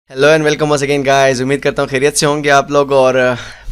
Hello and welcome once again guys. उम्मीद करता हूँ खैरियत से होंगे आप लोग। और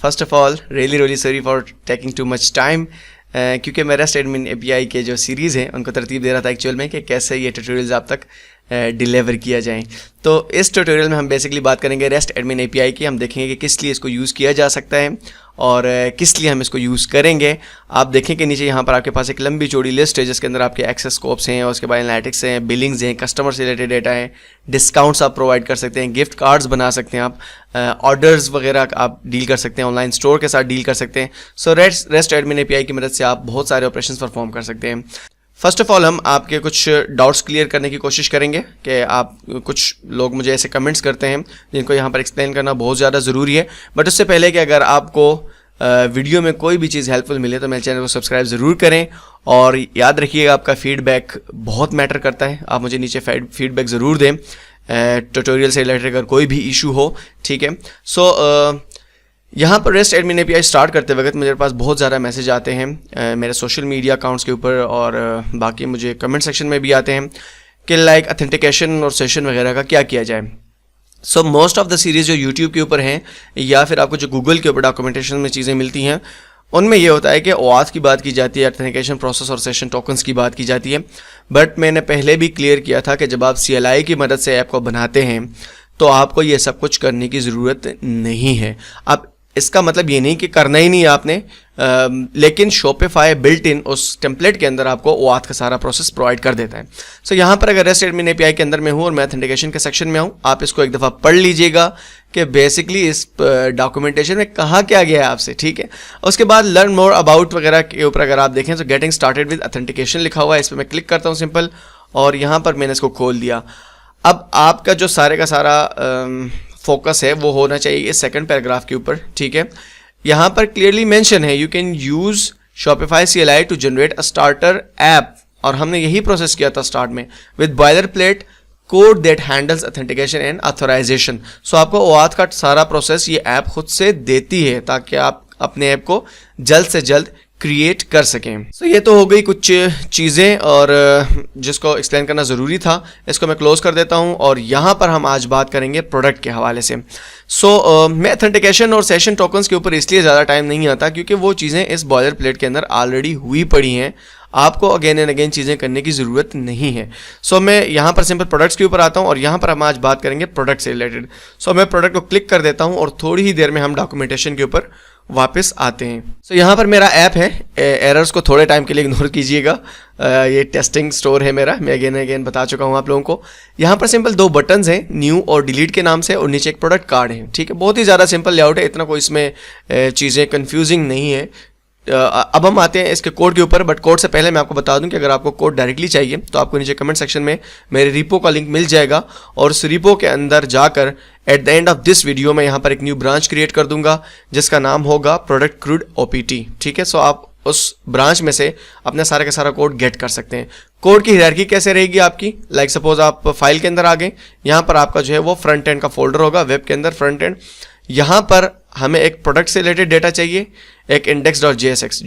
first of all really sorry for taking too much time, क्योंकि मैं रेस्ट एडमिन एपीआई के जो सीरीज़ हैं उनको तरतीब दे रहा था एक्चुअल में कि कैसे ये ट्यूटोरियल्स आप तक डिलीवर किया जाएं। तो इस ट्यूटोरियल में हम बेसिकली बात करेंगे रेस्ट एडमिन एपीआई की। हम देखेंगे कि किस लिए इसको यूज़ किया जा सकता है और किस लिए हम इसको यूज़ करेंगे। आप देखें कि नीचे यहाँ पर आपके पास एक लंबी चौड़ी लिस्ट है जिसके अंदर आपके एक्सेस स्कोप्स हैं और उसके बाद एनालिटिक्स हैं, बिलिंग्स हैं, कस्टमर से रिलेटेड डेटा है, डिस्काउंट्स आप प्रोवाइड कर सकते हैं, गिफ्ट कार्ड्स बना सकते हैं, आप ऑर्डर्स वगैरह आप डील कर सकते हैं, ऑनलाइन स्टोर के साथ डील कर सकते हैं। सो रेस्ट एडमिन एपीआई की मदद से आप बहुत सारे ऑपरेशंस परफॉर्म कर सकते हैं। फर्स्ट ऑफ ऑल हम आपके कुछ डाउट्स क्लियर करने की कोशिश करेंगे कि आप कुछ लोग मुझे ऐसे कमेंट्स करते हैं जिनको यहाँ पर एक्सप्लेन करना बहुत ज़्यादा ज़रूरी है। बट उससे पहले कि अगर आपको वीडियो में कोई भी चीज़ हेल्पफुल मिले तो मेरे चैनल को सब्सक्राइब ज़रूर करें और याद रखिएगा आपका फीडबैक बहुत मैटर करता है। आप मुझे नीचे फीडबैक ज़रूर दें ट्यूटोरियल से रिलेटेड अगर कोई भी इशू हो, ठीक है। सो यहाँ पर रेस्ट एडमिन एपीआई स्टार्ट करते वक्त मेरे पास बहुत ज़्यादा मैसेज आते हैं मेरे सोशल मीडिया अकाउंट्स के ऊपर और बाकी मुझे कमेंट सेक्शन में भी आते हैं कि लाइक ऑथेंटिकेशन और सेशन वगैरह का क्या किया जाए। So most of the series जो यूट्यूब के ऊपर हैं या फिर आपको जो गूगल के ऊपर डॉक्यूमेंटेशन में चीज़ें मिलती हैं उनमें ये होता है कि OAuth की बात की जाती है, ऑथेंटिकेशन प्रोसेस और सेशन टोकन्स की बात की जाती है। बट मैंने पहले भी क्लियर किया था कि जब आप CLI की मदद से ऐप को बनाते हैं तो आपको ये सब कुछ करने की ज़रूरत नहीं है। अब इसका मतलब ये नहीं कि करना ही नहीं है आपने, लेकिन शॉपिफाई बिल्ट इन उस टेम्पलेट के अंदर आपको OAuth का सारा प्रोसेस प्रोवाइड कर देता है। सो यहाँ पर अगर रेस्ट एडमिन एपीआई के अंदर में हूँ और मैं ऑथेंटिकेशन के सेक्शन में हूँ, आप इसको एक दफ़ा पढ़ लीजिएगा कि बेसिकली इस डॉक्यूमेंटेशन में कहा क्या गया है आपसे, ठीक है। उसके बाद लर्न मोर अबाउट वगैरह के ऊपर अगर आप देखें तो गेटिंग स्टार्टेड विद ऑथेंटिकेशन लिखा हुआ है, इस पर मैं क्लिक करता हूँ सिंपल और यहाँ पर मैंने इसको खोल दिया। अब आपका जो सारे का सारा फोकस है वो होना चाहिए इस सेकंड पैराग्राफ के ऊपर, ठीक है। यहाँ पर क्लियरली मेंशन है you can use Shopify CLI to generate a starter app, और हमने यही प्रोसेस किया था स्टार्ट में with boiler plate code that handles authentication and authorization. So आपको OAuth का सारा प्रोसेस ये ऐप खुद से देती है ताकि आप अपने ऐप को जल्द से जल्द क्रिएट कर सकें। सो ये तो हो गई कुछ चीज़ें और जिसको एक्सप्लेन करना ज़रूरी था, इसको मैं क्लोज कर देता हूँ और यहाँ पर हम आज बात करेंगे प्रोडक्ट के हवाले से। सो मैं ऑथेंटिकेशन और सेशन टोकन्स के ऊपर इसलिए ज़्यादा टाइम नहीं आता क्योंकि वो चीज़ें इस बॉयलर प्लेट के अंदर ऑलरेडी हुई पड़ी हैं, आपको अगेन एंड अगेन चीज़ें करने की ज़रूरत नहीं है। सो मैं यहाँ पर सिंपल प्रोडक्ट्स के ऊपर आता हूँ और यहाँ पर हम आज बात करेंगे प्रोडक्ट से रिलेटेड। सो मैं प्रोडक्ट को क्लिक कर देता हूँ और थोड़ी ही देर में हम डॉक्यूमेंटेशन के ऊपर वापस आते हैं। सो यहाँ पर मेरा ऐप है, एरर्स को थोड़े टाइम के लिए इग्नोर कीजिएगा, ये टेस्टिंग स्टोर है मेरा, मैं अगेन अगेन बता चुका हूँ आप लोगों को। यहाँ पर सिंपल दो बटन्स हैं, न्यू और डिलीट के नाम से, और नीचे एक प्रोडक्ट कार्ड है, ठीक है। बहुत ही ज़्यादा सिंपल लेआउट है, इतना कोई इसमें चीज़ें कन्फ्यूजिंग नहीं है। अब हम आते हैं इसके कोड के ऊपर, बट कोड से पहले मैं आपको बता दूं कि अगर आपको कोड डायरेक्टली चाहिए तो आपको नीचे कमेंट सेक्शन में मेरे रिपो का लिंक मिल जाएगा और उस रिपो के अंदर जाकर at the end of this video में यहाँ पर एक न्यू ब्रांच क्रिएट कर दूंगा जिसका नाम होगा प्रोडक्ट क्रूड OPT, ठीक है। सो आप उस ब्रांच में से अपना सारा का सारा कोड गेट कर सकते हैं। कोड की हायरार्की कैसे रहेगी आपकी, लाइक सपोज आप फाइल के अंदर आ गए, यहाँ पर आपका जो है वो फ्रंट एंड का फोल्डर होगा, वेब के अंदर फ्रंट एंड। यहाँ पर हमें एक प्रोडक्ट से रिलेटेड डेटा चाहिए, एक index.jsx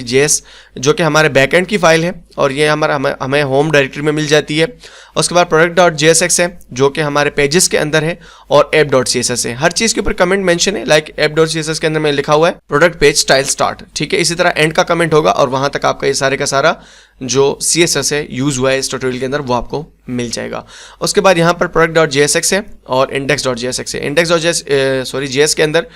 JS जो कि हमारे बैकएंड की फाइल है और ये हमें होम डायरेक्टरी में मिल जाती है। उसके बाद product.jsx है जो कि हमारे पेजेस के अंदर है और app.css है। हर चीज़ के ऊपर कमेंट मेंशन है, लाइक app.css के अंदर में लिखा हुआ है प्रोडक्ट पेज स्टाइल स्टार्ट, ठीक है। इसी तरह एंड का कमेंट होगा और वहाँ तक आपका ये सारे का सारा जो CSS है यूज़ हुआ है इस ट्यूटोरियल के अंदर वो आपको मिल जाएगा। उसके बाद यहाँ पर product.jsx है और index.jsx है। JS के अंदर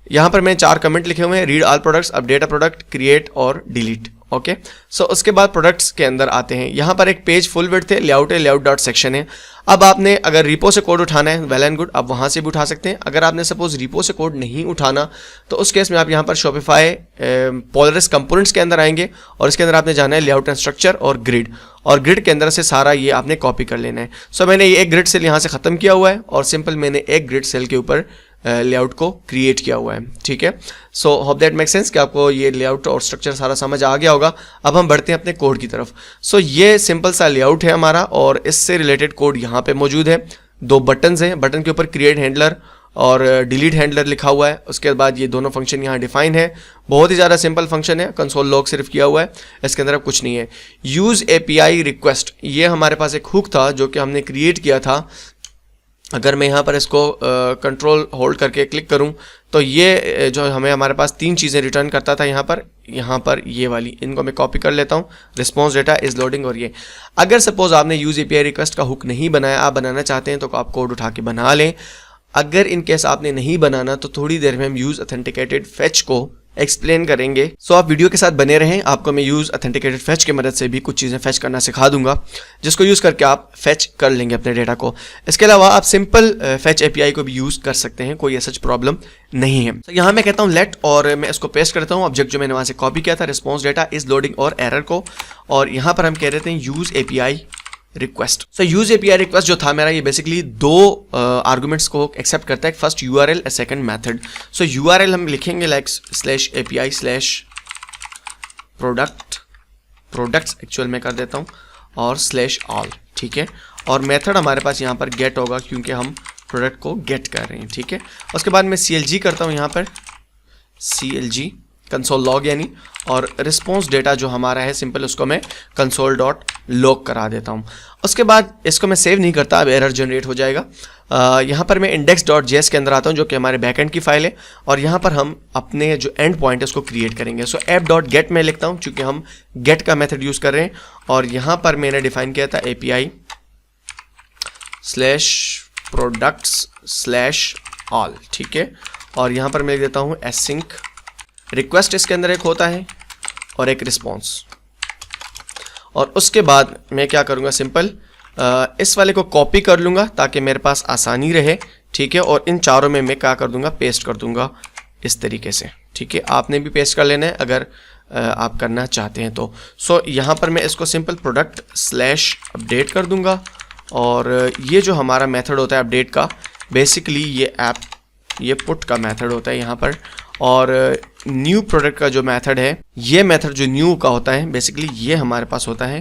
यहाँ पर मैंने 4 कमेंट लिखे हुए हैं, read all products, update a product, create और डिलीट, ओके। सो उसके बाद प्रोडक्ट्स के अंदर आते हैं। यहाँ पर एक पेज फुल विड्थ है, लेआउट है, लेआउट.सेक्शन है। अब आपने अगर रिपो से कोड उठाना है वेल एंड गुड, आप वहाँ से भी उठा सकते हैं। अगर आपने सपोज रिपो से कोड नहीं उठाना तो उस केस में आप यहाँ पर शॉपिफाई पोलरिस कंपोनेंट्स के अंदर आएंगे और इसके अंदर आपने जाना है लेआउट एंड स्ट्रक्चर और ग्रिड, और ग्रिड के अंदर से सारा ये आपने कॉपी कर लेना है। सो मैंने ये एक ग्रिड सेल यहाँ से ख़त्म किया हुआ है और सिंपल मैंने एक ग्रिड सेल के ऊपर लेआउट को क्रिएट किया हुआ है, ठीक है। So hope that make sense कि आपको ये लेआउट और स्ट्रक्चर सारा समझ आ गया होगा। अब हम बढ़ते हैं अपने कोड की तरफ। सो ये सिंपल सा लेआउट है हमारा और इससे रिलेटेड कोड यहाँ पे मौजूद है। 2 बटन्स हैं, बटन के ऊपर क्रिएट हैंडलर और डिलीट हैंडलर लिखा हुआ है। उसके बाद ये दोनों फंक्शन यहाँ डिफाइन है, बहुत ही ज़्यादा सिंपल फंक्शन है, कंसोल लॉग सिर्फ किया हुआ है, इसके अंदर अब कुछ नहीं है। यूज़ API रिक्वेस्ट, ये हमारे पास एक हुक था जो कि हमने क्रिएट किया था अगर मैं यहाँ पर इसको कंट्रोल होल्ड करके क्लिक करूँ तो ये जो हमें हमारे पास 3 चीज़ें रिटर्न करता था यहाँ पर ये वाली, इनको मैं कॉपी कर लेता हूँ, रिस्पॉन्स डेटा, इज लोडिंग और ये। अगर सपोज आपने यूज़ एपीआई रिक्वेस्ट का हुक नहीं बनाया, आप बनाना चाहते हैं तो आप कोड उठा के बना लें। अगर इन केस आपने नहीं बनाना तो थोड़ी देर में हम यूज़ ऑथेंटिकेटेड फेच को एक्सप्लेन करेंगे। सो आप वीडियो के साथ बने रहें, आपको मैं यूज़ ऑथेंटिकेटेड फेच की मदद से भी कुछ चीज़ें फेच करना सिखा दूंगा, जिसको यूज़ करके आप फेच कर लेंगे अपने डेटा को। इसके अलावा आप सिंपल फेच एपीआई को भी यूज़ कर सकते हैं, कोई ऐसा प्रॉब्लम नहीं है। तो यहाँ मैं कहता हूँ लेट, और मैं इसको पेस्ट करता हूँ ऑब्जेक्ट जो मैंने वहाँ से कॉपी किया था, रिस्पॉन्स डेटा, इज लोडिंग और एरर को, और यहाँ पर हम कह देते हैं यूज़ एपीआई रिक्वेस्ट। सो यूज एपीआई रिक्वेस्ट जो था मेरा, ये बेसिकली 2 आर्गुमेंट्स को एक्सेप्ट करता है, फर्स्ट यूआरएल, सेकंड मेथड। सो यूआरएल हम लिखेंगे लाइक /API/प्रोडक्ट्स एक्चुअल में कर देता हूँ, और /all, ठीक है। और मेथड हमारे पास यहाँ पर गेट होगा क्योंकि हम प्रोडक्ट को गेट कर रहे हैं, ठीक है। उसके बाद मैं CLG करता हूँ यहाँ पर, CLG कंसोल लॉग यानी, और रिस्पॉन्स डेटा जो हमारा है सिंपल, उसको मैं console.log करा देता हूँ। उसके बाद इसको मैं सेव नहीं करता, अब एरर जनरेट हो जाएगा। यहाँ पर मैं index.js के अंदर आता हूँ जो कि हमारे बैकएंड की फाइल है, और यहाँ पर हम अपने जो एंड पॉइंट है उसको क्रिएट करेंगे। सो app.get में लिखता हूँ क्योंकि हम गेट का मेथड यूज़ कर रहे हैं, और यहाँ पर मैंने डिफाइन किया था API/products/all, ठीक है। और यहाँ पर मैं लिख देता हूँ async रिक्वेस्ट, इसके अंदर एक होता है और एक रिस्पॉन्स। और उसके बाद मैं क्या करूँगा, सिंपल इस वाले को कॉपी कर लूँगा ताकि मेरे पास आसानी रहे, ठीक है। और इन चारों में मैं क्या कर दूँगा, पेस्ट कर दूँगा इस तरीके से, ठीक है। आपने भी पेस्ट कर लेना है अगर आप करना चाहते हैं तो। सो यहाँ पर मैं इसको सिंपल product/update कर दूँगा, और ये जो हमारा मेथड होता है अपडेट का, बेसिकली ये पुट का मेथड होता है यहाँ पर। और न्यू प्रोडक्ट का जो मेथड है, ये मेथड जो न्यू का होता है बेसिकली ये हमारे पास होता है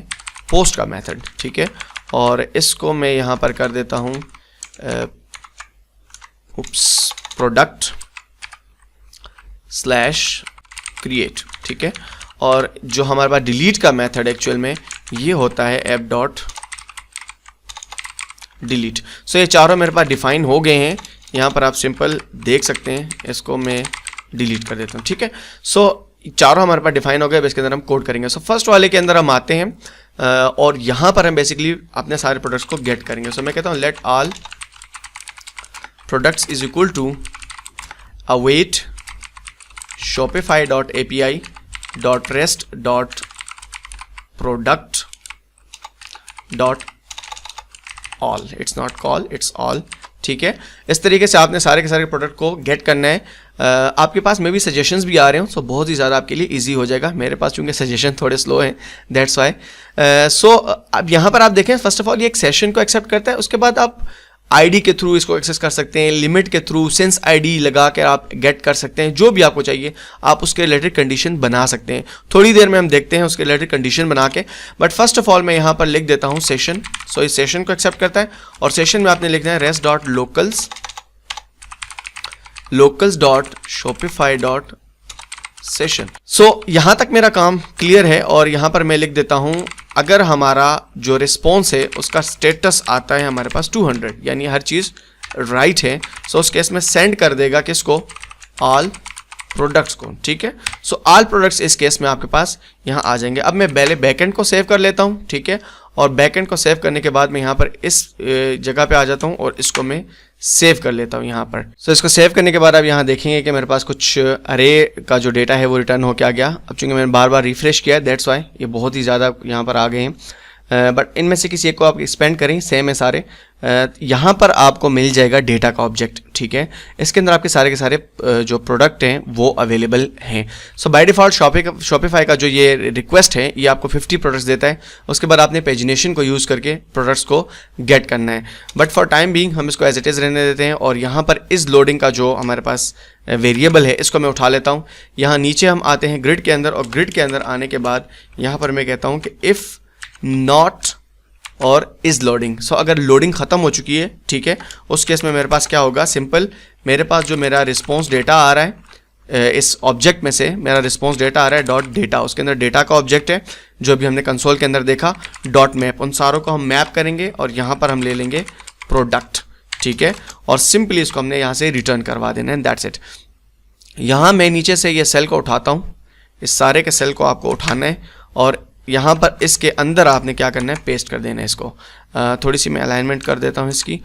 पोस्ट का मेथड, ठीक है। और इसको मैं यहाँ पर कर देता हूँ product/create, ठीक है। और जो हमारे पास डिलीट का मेथड एक्चुअल में ये होता है app.delete। सो ये चारों मेरे पास डिफाइन हो गए हैं, यहाँ पर आप सिंपल देख सकते हैं। इसको मैं डिलीट कर देता हूँ, ठीक है। सो चारों हमारे पास डिफाइन हो गए, अब इसके अंदर हम कोड करेंगे। सो फर्स्ट वाले के अंदर हम आते हैं, और यहाँ पर हम बेसिकली अपने सारे प्रोडक्ट्स को गेट करेंगे। सो मैं कहता हूँ let all products is equal to await shopify.api.rest.product.all, it's not call, it's all, ठीक है। इस तरीके से आपने सारे के सारे प्रोडक्ट को गेट करना है। आपके पास मे भी सजेशंस भी आ रहे हो, सो बहुत ही ज़्यादा आपके लिए इजी हो जाएगा। मेरे पास चूंकि सजेशन थोड़े स्लो हैं, दैट्स वाई। सो अब यहाँ पर आप देखें, फर्स्ट ऑफ ऑल ये एक सेशन को एक्सेप्ट करता है, उसके बाद आप आईडी के थ्रू इसको एक्सेस कर सकते हैं, लिमिट के थ्रू सिंस आईडी लगा कर आप गेट कर सकते हैं। जो भी आपको चाहिए आप उसके रिलेटेड कंडीशन बना सकते हैं। थोड़ी देर में हम देखते हैं उसके रिलेटेड कंडीशन बना के, बट फर्स्ट ऑफ ऑल मैं यहाँ पर लिख देता हूँ सेशन। सो इस सेशन को एक्सेप्ट करता है, और सेशन में आपने लिखना है rest.locals.shopify.session। सो यहाँ तक मेरा काम क्लियर है, और यहाँ पर मैं लिख देता हूँ अगर हमारा जो रिस्पॉन्स है उसका स्टेटस आता है हमारे पास 200, यानी हर चीज़ राइट है, सो उस केस में सेंड कर देगा किसको, ऑल प्रोडक्ट्स को, ठीक है। सो ऑल प्रोडक्ट्स इस केस में आपके पास यहाँ आ जाएंगे। अब मैं पहले बैकएंड को सेव कर लेता हूँ, ठीक है। और बैकएंड को सेव करने के बाद मैं यहाँ पर इस जगह पे आ जाता हूँ और इसको मैं सेव कर लेता हूँ यहाँ पर। सो इसको सेव करने के बाद आप यहाँ देखेंगे कि मेरे पास कुछ अरे का जो डेटा है वो रिटर्न होकर आ गया। अब चूंकि मैंने बार बार रिफ्रेश किया है, दैट्स वाई ये बहुत ही ज़्यादा यहाँ पर आ गए हैं। बट इनमें से किसी एक को आप एक्सपेंड करें, सेम है सारे। यहाँ पर आपको मिल जाएगा डेटा का ऑब्जेक्ट, ठीक है। इसके अंदर आपके सारे के सारे जो प्रोडक्ट हैं वो अवेलेबल हैं। सो बाय डिफ़ॉल्ट शॉपिफाई का जो ये रिक्वेस्ट है ये आपको 50 प्रोडक्ट्स देता है। उसके बाद आपने पेजिनेशन को यूज़ करके प्रोडक्ट्स को गेट करना है। बट फॉर टाइम बीइंग हम इसको एज इट इज़ रहने देते हैं। और यहाँ पर इस लोडिंग का जो हमारे पास वेरिएबल है इसको मैं उठा लेता हूँ। यहाँ नीचे हम आते हैं ग्रिड के अंदर, और ग्रिड के अंदर आने के बाद यहाँ पर मैं कहता हूँ कि इफ़ नॉट और इज लोडिंग। सो अगर लोडिंग ख़त्म हो चुकी है, ठीक है, उस केस में मेरे पास क्या होगा, सिंपल मेरे पास जो मेरा रिस्पॉन्स डेटा आ रहा है इस ऑब्जेक्ट में से मेरा रिस्पॉन्स डेटा आ रहा है डॉट डेटा, उसके अंदर डेटा का ऑब्जेक्ट है जो भी हमने कंसोल के अंदर देखा, डॉट मैप, उन सारों को हम मैप करेंगे और यहाँ पर हम ले लेंगे प्रोडक्ट, ठीक है, और सिंपली इसको हमने यहाँ से रिटर्न करवा देना है, दैट्स इट। यहाँ मैं नीचे से ये सेल को उठाता हूँ, इस सारे के सेल को आपको उठाना है और यहाँ पर इसके अंदर आपने क्या करना है, पेस्ट कर देना है इसको। थोड़ी सी मैं अलाइनमेंट कर देता हूँ इसकी।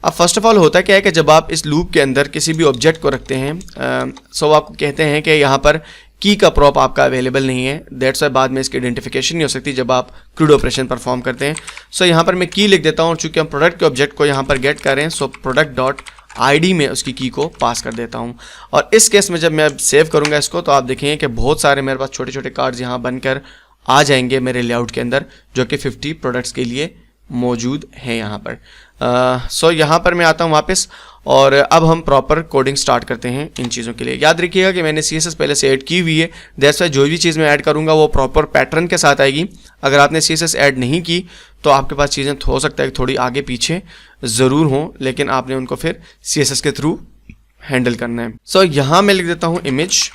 अब फर्स्ट ऑफ ऑल होता क्या है कि जब आप इस लूप के अंदर किसी भी ऑब्जेक्ट को रखते हैं, सो आपको कहते हैं कि यहाँ पर की का प्रॉप आपका अवेलेबल नहीं है, दैट्स वाई बाद में इसकी आइडेंटिफिकेशन नहीं हो सकती जब आप क्रूड ऑपरेशन परफॉर्म करते हैं। सो यहाँ पर मैं की लिख देता हूँ और चूँकि हम प्रोडक्ट के ऑब्जेक्ट को यहाँ पर गेट करें, सो प्रोडक्ट डॉट ID में उसकी की को पास कर देता हूँ। और इस केस में जब मैं अब सेव करूँगा इसको, तो आप देखेंगे कि बहुत सारे मेरे पास छोटे छोटे कार्ड्स यहाँ बनकर आ जाएंगे मेरे लेआउट के अंदर, जो कि 50 प्रोडक्ट्स के लिए मौजूद हैं यहाँ पर। सो यहाँ पर मैं आता हूँ वापस और अब हम प्रॉपर कोडिंग स्टार्ट करते हैं इन चीज़ों के लिए। याद रखिएगा कि मैंने CSS पहले से ऐड की हुई है, दैट्स वाई जो भी चीज़ मैं ऐड करूँगा वो प्रॉपर पैटर्न के साथ आएगी। अगर आपने CSS ऐड नहीं की तो आपके पास चीज़ें हो सकता है कि थोड़ी आगे पीछे ज़रूर हों, लेकिन आपने उनको फिर CSS के थ्रू हैंडल करना है। सो यहाँ मैं लिख देता हूँ इमेज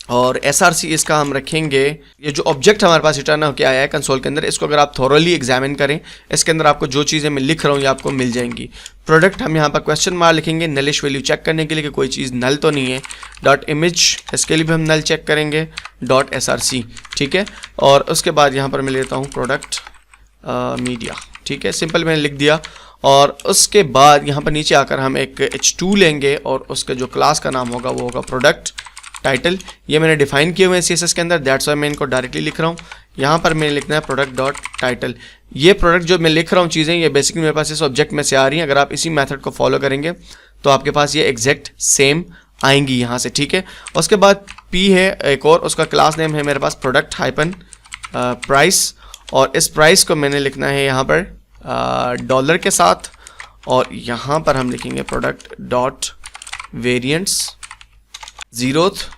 और SRC इसका हम रखेंगे। ये जो ऑब्जेक्ट हमारे पास रिटर्न होकर आया है कंसोल के अंदर, इसको अगर आप थॉरली एग्जामिन करें, इसके अंदर आपको जो चीज़ें मैं लिख रहा हूँ ये आपको मिल जाएंगी। प्रोडक्ट हम यहाँ पर क्वेश्चन मार्क लिखेंगे नलिश वैल्यू चेक करने के लिए कि कोई चीज़ नल तो नहीं है। डॉट इमेज इसके लिए भी हम नल चेक करेंगे, डॉट SRC, ठीक है। और उसके बाद यहाँ पर मैं लेता हूँ प्रोडक्ट मीडिया, ठीक है, सिंपल मैंने लिख दिया। और उसके बाद यहाँ पर नीचे आकर हम एक H2 लेंगे और उसके जो क्लास का नाम होगा वो होगा प्रोडक्ट टाइटल। ये मैंने डिफाइन किए हुए हैं CSS के अंदर, दैट्स वाई मैं इनको डायरेक्टली लिख रहा हूँ। यहाँ पर मैंने लिखना है प्रोडक्ट डॉट टाइटल। ये प्रोडक्ट जो मैं लिख रहा हूँ चीज़ें, ये बेसिकली मेरे पास इस ऑब्जेक्ट में से आ रही हैं। अगर आप इसी मेथड को फॉलो करेंगे तो आपके पास ये एग्जैक्ट सेम आएंगी यहाँ से, ठीक है। उसके बाद P है एक और, उसका क्लास नेम है मेरे पास प्रोडक्ट हाइपन प्राइस, और इस प्राइस को मैंने लिखना है यहाँ पर डॉलर के साथ, और यहाँ पर हम लिखेंगे product dot variants zeroth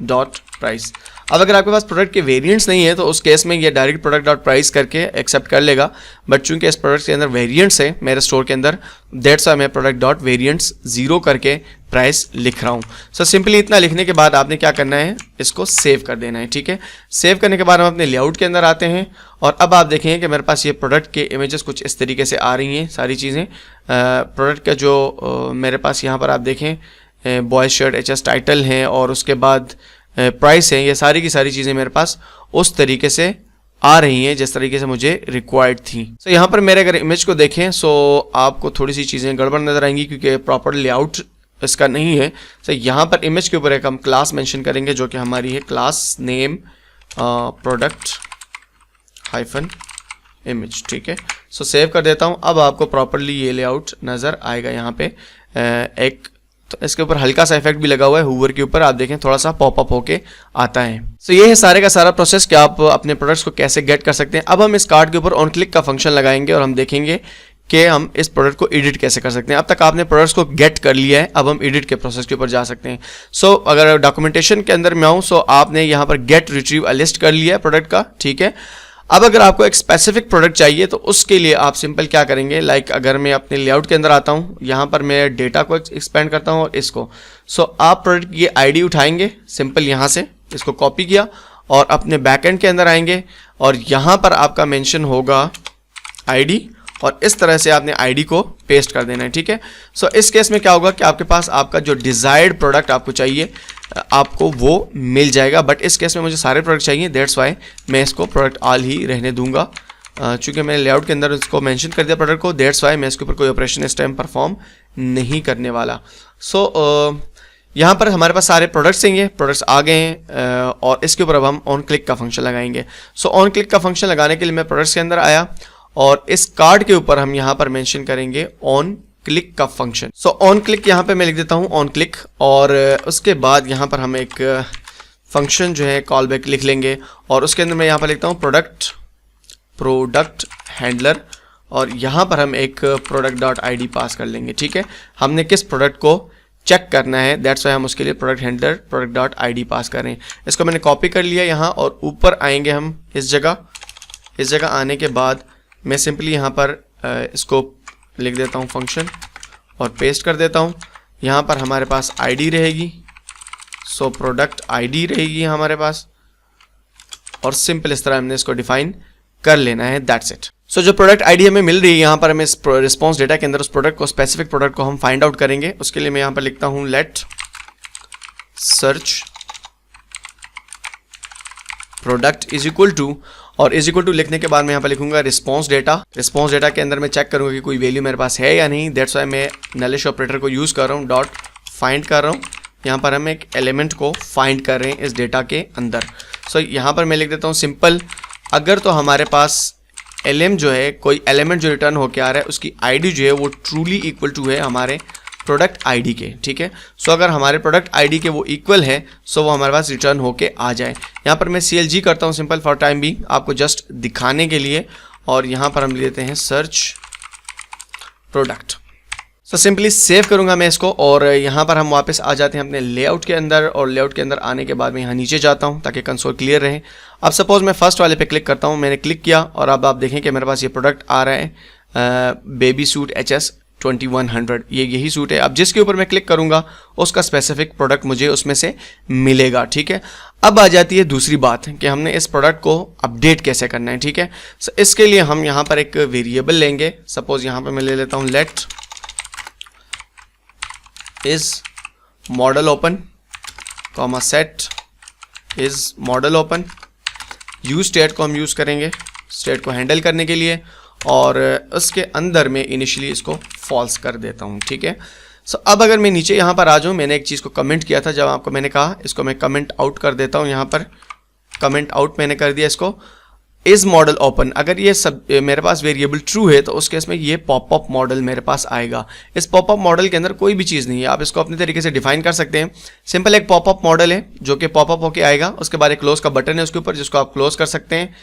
dot price. अब अगर आपके पास प्रोडक्ट के वेरिएंट्स नहीं है तो उस केस में ये डायरेक्ट प्रोडक्ट डॉट प्राइस करके एक्सेप्ट कर लेगा, बट चूंकि इस प्रोडक्ट के अंदर वेरिएंट्स है मेरे स्टोर के अंदर, दैट्स वाई मैं प्रोडक्ट डॉट वेरिएंट्स जीरो करके प्राइस लिख रहा हूँ। सो सिंपली इतना लिखने के बाद आपने क्या करना है, इसको सेव कर देना है, ठीक है। सेव करने के बाद हम अपने लेआउट के अंदर आते हैं और अब आप देखेंगे कि मेरे पास ये प्रोडक्ट के इमेजेस कुछ इस तरीके से आ रही हैं सारी चीज़ें। प्रोडक्ट का जो मेरे पास यहाँ पर आप देखें बॉयज शर्ट HS टाइटल हैं और उसके बाद प्राइस है, ये सारी की सारी चीज़ें मेरे पास उस तरीके से आ रही हैं जिस तरीके से मुझे रिक्वायर्ड थी। सो यहाँ पर मेरे अगर इमेज को देखें सो आपको थोड़ी सी चीज़ें गड़बड़ नज़र आएंगी क्योंकि प्रॉपर लेआउट इसका नहीं है। सो यहाँ पर इमेज के ऊपर एक हम क्लास मेंशन करेंगे जो कि हमारी है class name product hyphen image, ठीक है। सो सेव कर देता हूँ। अब आपको प्रॉपरली ये लेआउट नज़र आएगा यहाँ पे एक, तो इसके ऊपर हल्का सा इफेक्ट भी लगा हुआ है हूवर के ऊपर, आप देखें थोड़ा सा पॉपअप होके आता है। सो ये है सारे का सारा प्रोसेस कि आप अपने प्रोडक्ट्स को कैसे गेट कर सकते हैं। अब हम इस कार्ड के ऊपर ऑन क्लिक का फंक्शन लगाएंगे और हम देखेंगे कि हम इस प्रोडक्ट को एडिट कैसे कर सकते हैं। अब तक आपने प्रोडक्ट्स को गेट कर लिया है, अब हम एडिट के प्रोसेस के ऊपर जा सकते हैं। सो अगर डॉक्यूमेंटेशन के अंदर मैं आऊँ, सो आपने यहाँ पर गेट रिट्रीव अ लिस्ट कर लिया है प्रोडक्ट का, ठीक है। अब अगर आपको एक स्पेसिफिक प्रोडक्ट चाहिए तो उसके लिए आप सिंपल क्या करेंगे, लाइक अगर मैं अपने लेआउट के अंदर आता हूँ, यहाँ पर मैं डेटा को एक्सपेंड करता हूँ और इसको, सो आप प्रोडक्ट की ID उठाएंगे, सिंपल यहाँ से इसको कॉपी किया और अपने बैकएंड के अंदर आएंगे और यहाँ पर आपका मेंशन होगा ID और इस तरह से आपने ID को पेस्ट कर देना है, ठीक है। सो इस केस में क्या होगा कि आपके पास आपका जो डिज़ायर्ड प्रोडक्ट आपको चाहिए आपको वो मिल जाएगा, बट इस केस में मुझे सारे प्रोडक्ट चाहिए, दैट्स वाई मैं इसको प्रोडक्ट ऑल ही रहने दूंगा। चूँकि मैंने लेआउट के अंदर इसको मेंशन कर दिया प्रोडक्ट को, दैट्स वाई मैं इसके ऊपर कोई ऑपरेशन इस टाइम परफॉर्म नहीं करने वाला। सो यहाँ पर हमारे पास सारे प्रोडक्ट्स हैं, प्रोडक्ट्स आ गए हैं और इसके ऊपर अब हम ऑन क्लिक का फंक्शन लगाएंगे। सो ऑन क्लिक का फंक्शन लगाने के लिए मैं प्रोडक्ट्स के अंदर आया और इस कार्ड के ऊपर हम यहाँ पर मेंशन करेंगे ऑन क्लिक का फंक्शन। सो ऑन क्लिक यहाँ पे मैं लिख देता हूँ ऑन क्लिक और उसके बाद यहाँ पर हम एक फंक्शन जो है कॉल बैक लिख लेंगे और उसके अंदर मैं यहाँ पर लिखता हूँ प्रोडक्ट हैंडलर और यहाँ पर हम एक प्रोडक्ट डॉट ID पास कर लेंगे, ठीक है। हमने किस प्रोडक्ट को चेक करना है, दैट्स वाई हम उसके लिए product handler product dot ID पास करें। इसको मैंने कॉपी कर लिया यहाँ और ऊपर आएंगे हम इस जगह आने के बाद मैं सिंपली यहाँ पर इसको लिख देता हूँ फंक्शन और पेस्ट कर देता हूँ। यहाँ पर हमारे पास ID रहेगी, सो प्रोडक्ट ID रहेगी हमारे पास और सिंपल इस तरह हमने इसको डिफाइन कर लेना है, दैट्स इट। सो जो प्रोडक्ट आईडी हमें मिल रही है यहाँ पर, हमें इस रिस्पॉन्स डेटा के अंदर उस प्रोडक्ट को, स्पेसिफिक प्रोडक्ट को हम फाइंड आउट करेंगे। उसके लिए मैं यहाँ पर लिखता हूँ let search product is equal to, और इज इक्वल टू लिखने के बाद मैं यहाँ पर लिखूंगा रिस्पॉन्स डेटा। रिस्पॉन्स डेटा के अंदर मैं चेक करूँगा कि कोई वैल्यू मेरे पास है या नहीं। दैट्स वाई मैं नलिश ऑपरेटर को यूज़ कर रहा हूँ, डॉट फाइंड कर रहा हूँ। यहाँ पर हम एक एलिमेंट को फाइंड कर रहे हैं इस डेटा के अंदर। सो यहाँ पर मैं लिख देता हूँ सिंपल, अगर तो हमारे पास एलएम जो है, कोई एलिमेंट जो रिटर्न होकर आ रहा है उसकी आईडी जो है वो ट्रूली इक्वल टू है हमारे प्रोडक्ट आईडी के, ठीक है। सो अगर हमारे प्रोडक्ट आईडी के वो इक्वल है, सो वो हमारे पास रिटर्न होके आ जाए। यहाँ पर मैं CLG करता हूँ सिंपल फॉर टाइम बी, आपको जस्ट दिखाने के लिए। और यहाँ पर हम लेते हैं search product. So simply save करूँगा मैं इसको, और यहाँ पर हम वापस आ जाते हैं अपने लेआउट के अंदर। और लेआउट के अंदर आने के बाद मैं यहाँ नीचे जाता हूँ ताकि कंसोल क्लियर रहे। अब सपोज मैं फर्स्ट वाले पे क्लिक करता हूँ, मैंने क्लिक किया और अब आप देखें कि मेरे पास ये प्रोडक्ट आ रहा है बेबी सूट HS 2100, ये यही सूट है। अब जिसके ऊपर मैं क्लिक करूंगा उसका स्पेसिफिक प्रोडक्ट मुझे उसमें से मिलेगा, ठीक है। अब आ जाती है दूसरी बात कि हमने इस प्रोडक्ट को अपडेट कैसे करना है, ठीक है। सो इसके लिए हम यहाँ पर एक वेरिएबल लेंगे। सपोज यहाँ पर मैं ले लेता हूँ let is model open comma set is model open. Use state को हम यूज़ करेंगे स्टेट को हैंडल करने के लिए, और उसके अंदर मैं इनिशियली इसको फॉल्स कर देता हूँ, ठीक है। सो अब अगर मैं नीचे यहाँ पर आ जाऊँ, मैंने एक चीज़ को कमेंट किया था जब आपको मैंने कहा, इसको मैं कमेंट आउट कर देता हूँ। यहाँ पर कमेंट आउट मैंने कर दिया इसको, इज मॉडल ओपन। अगर ये सब मेरे पास वेरिएबल ट्रू है तो उस केस में ये पॉपअप मॉडल मेरे पास आएगा। इस पॉपअप मॉडल के अंदर कोई भी चीज़ नहीं है, आप इसको अपने तरीके से डिफाइन कर सकते हैं। सिंपल एक पॉपअप मॉडल है जो कि पॉपअप होके आएगा, उसके बाद एक क्लोज का बटन है उसके ऊपर जिसको आप क्लोज कर सकते हैं।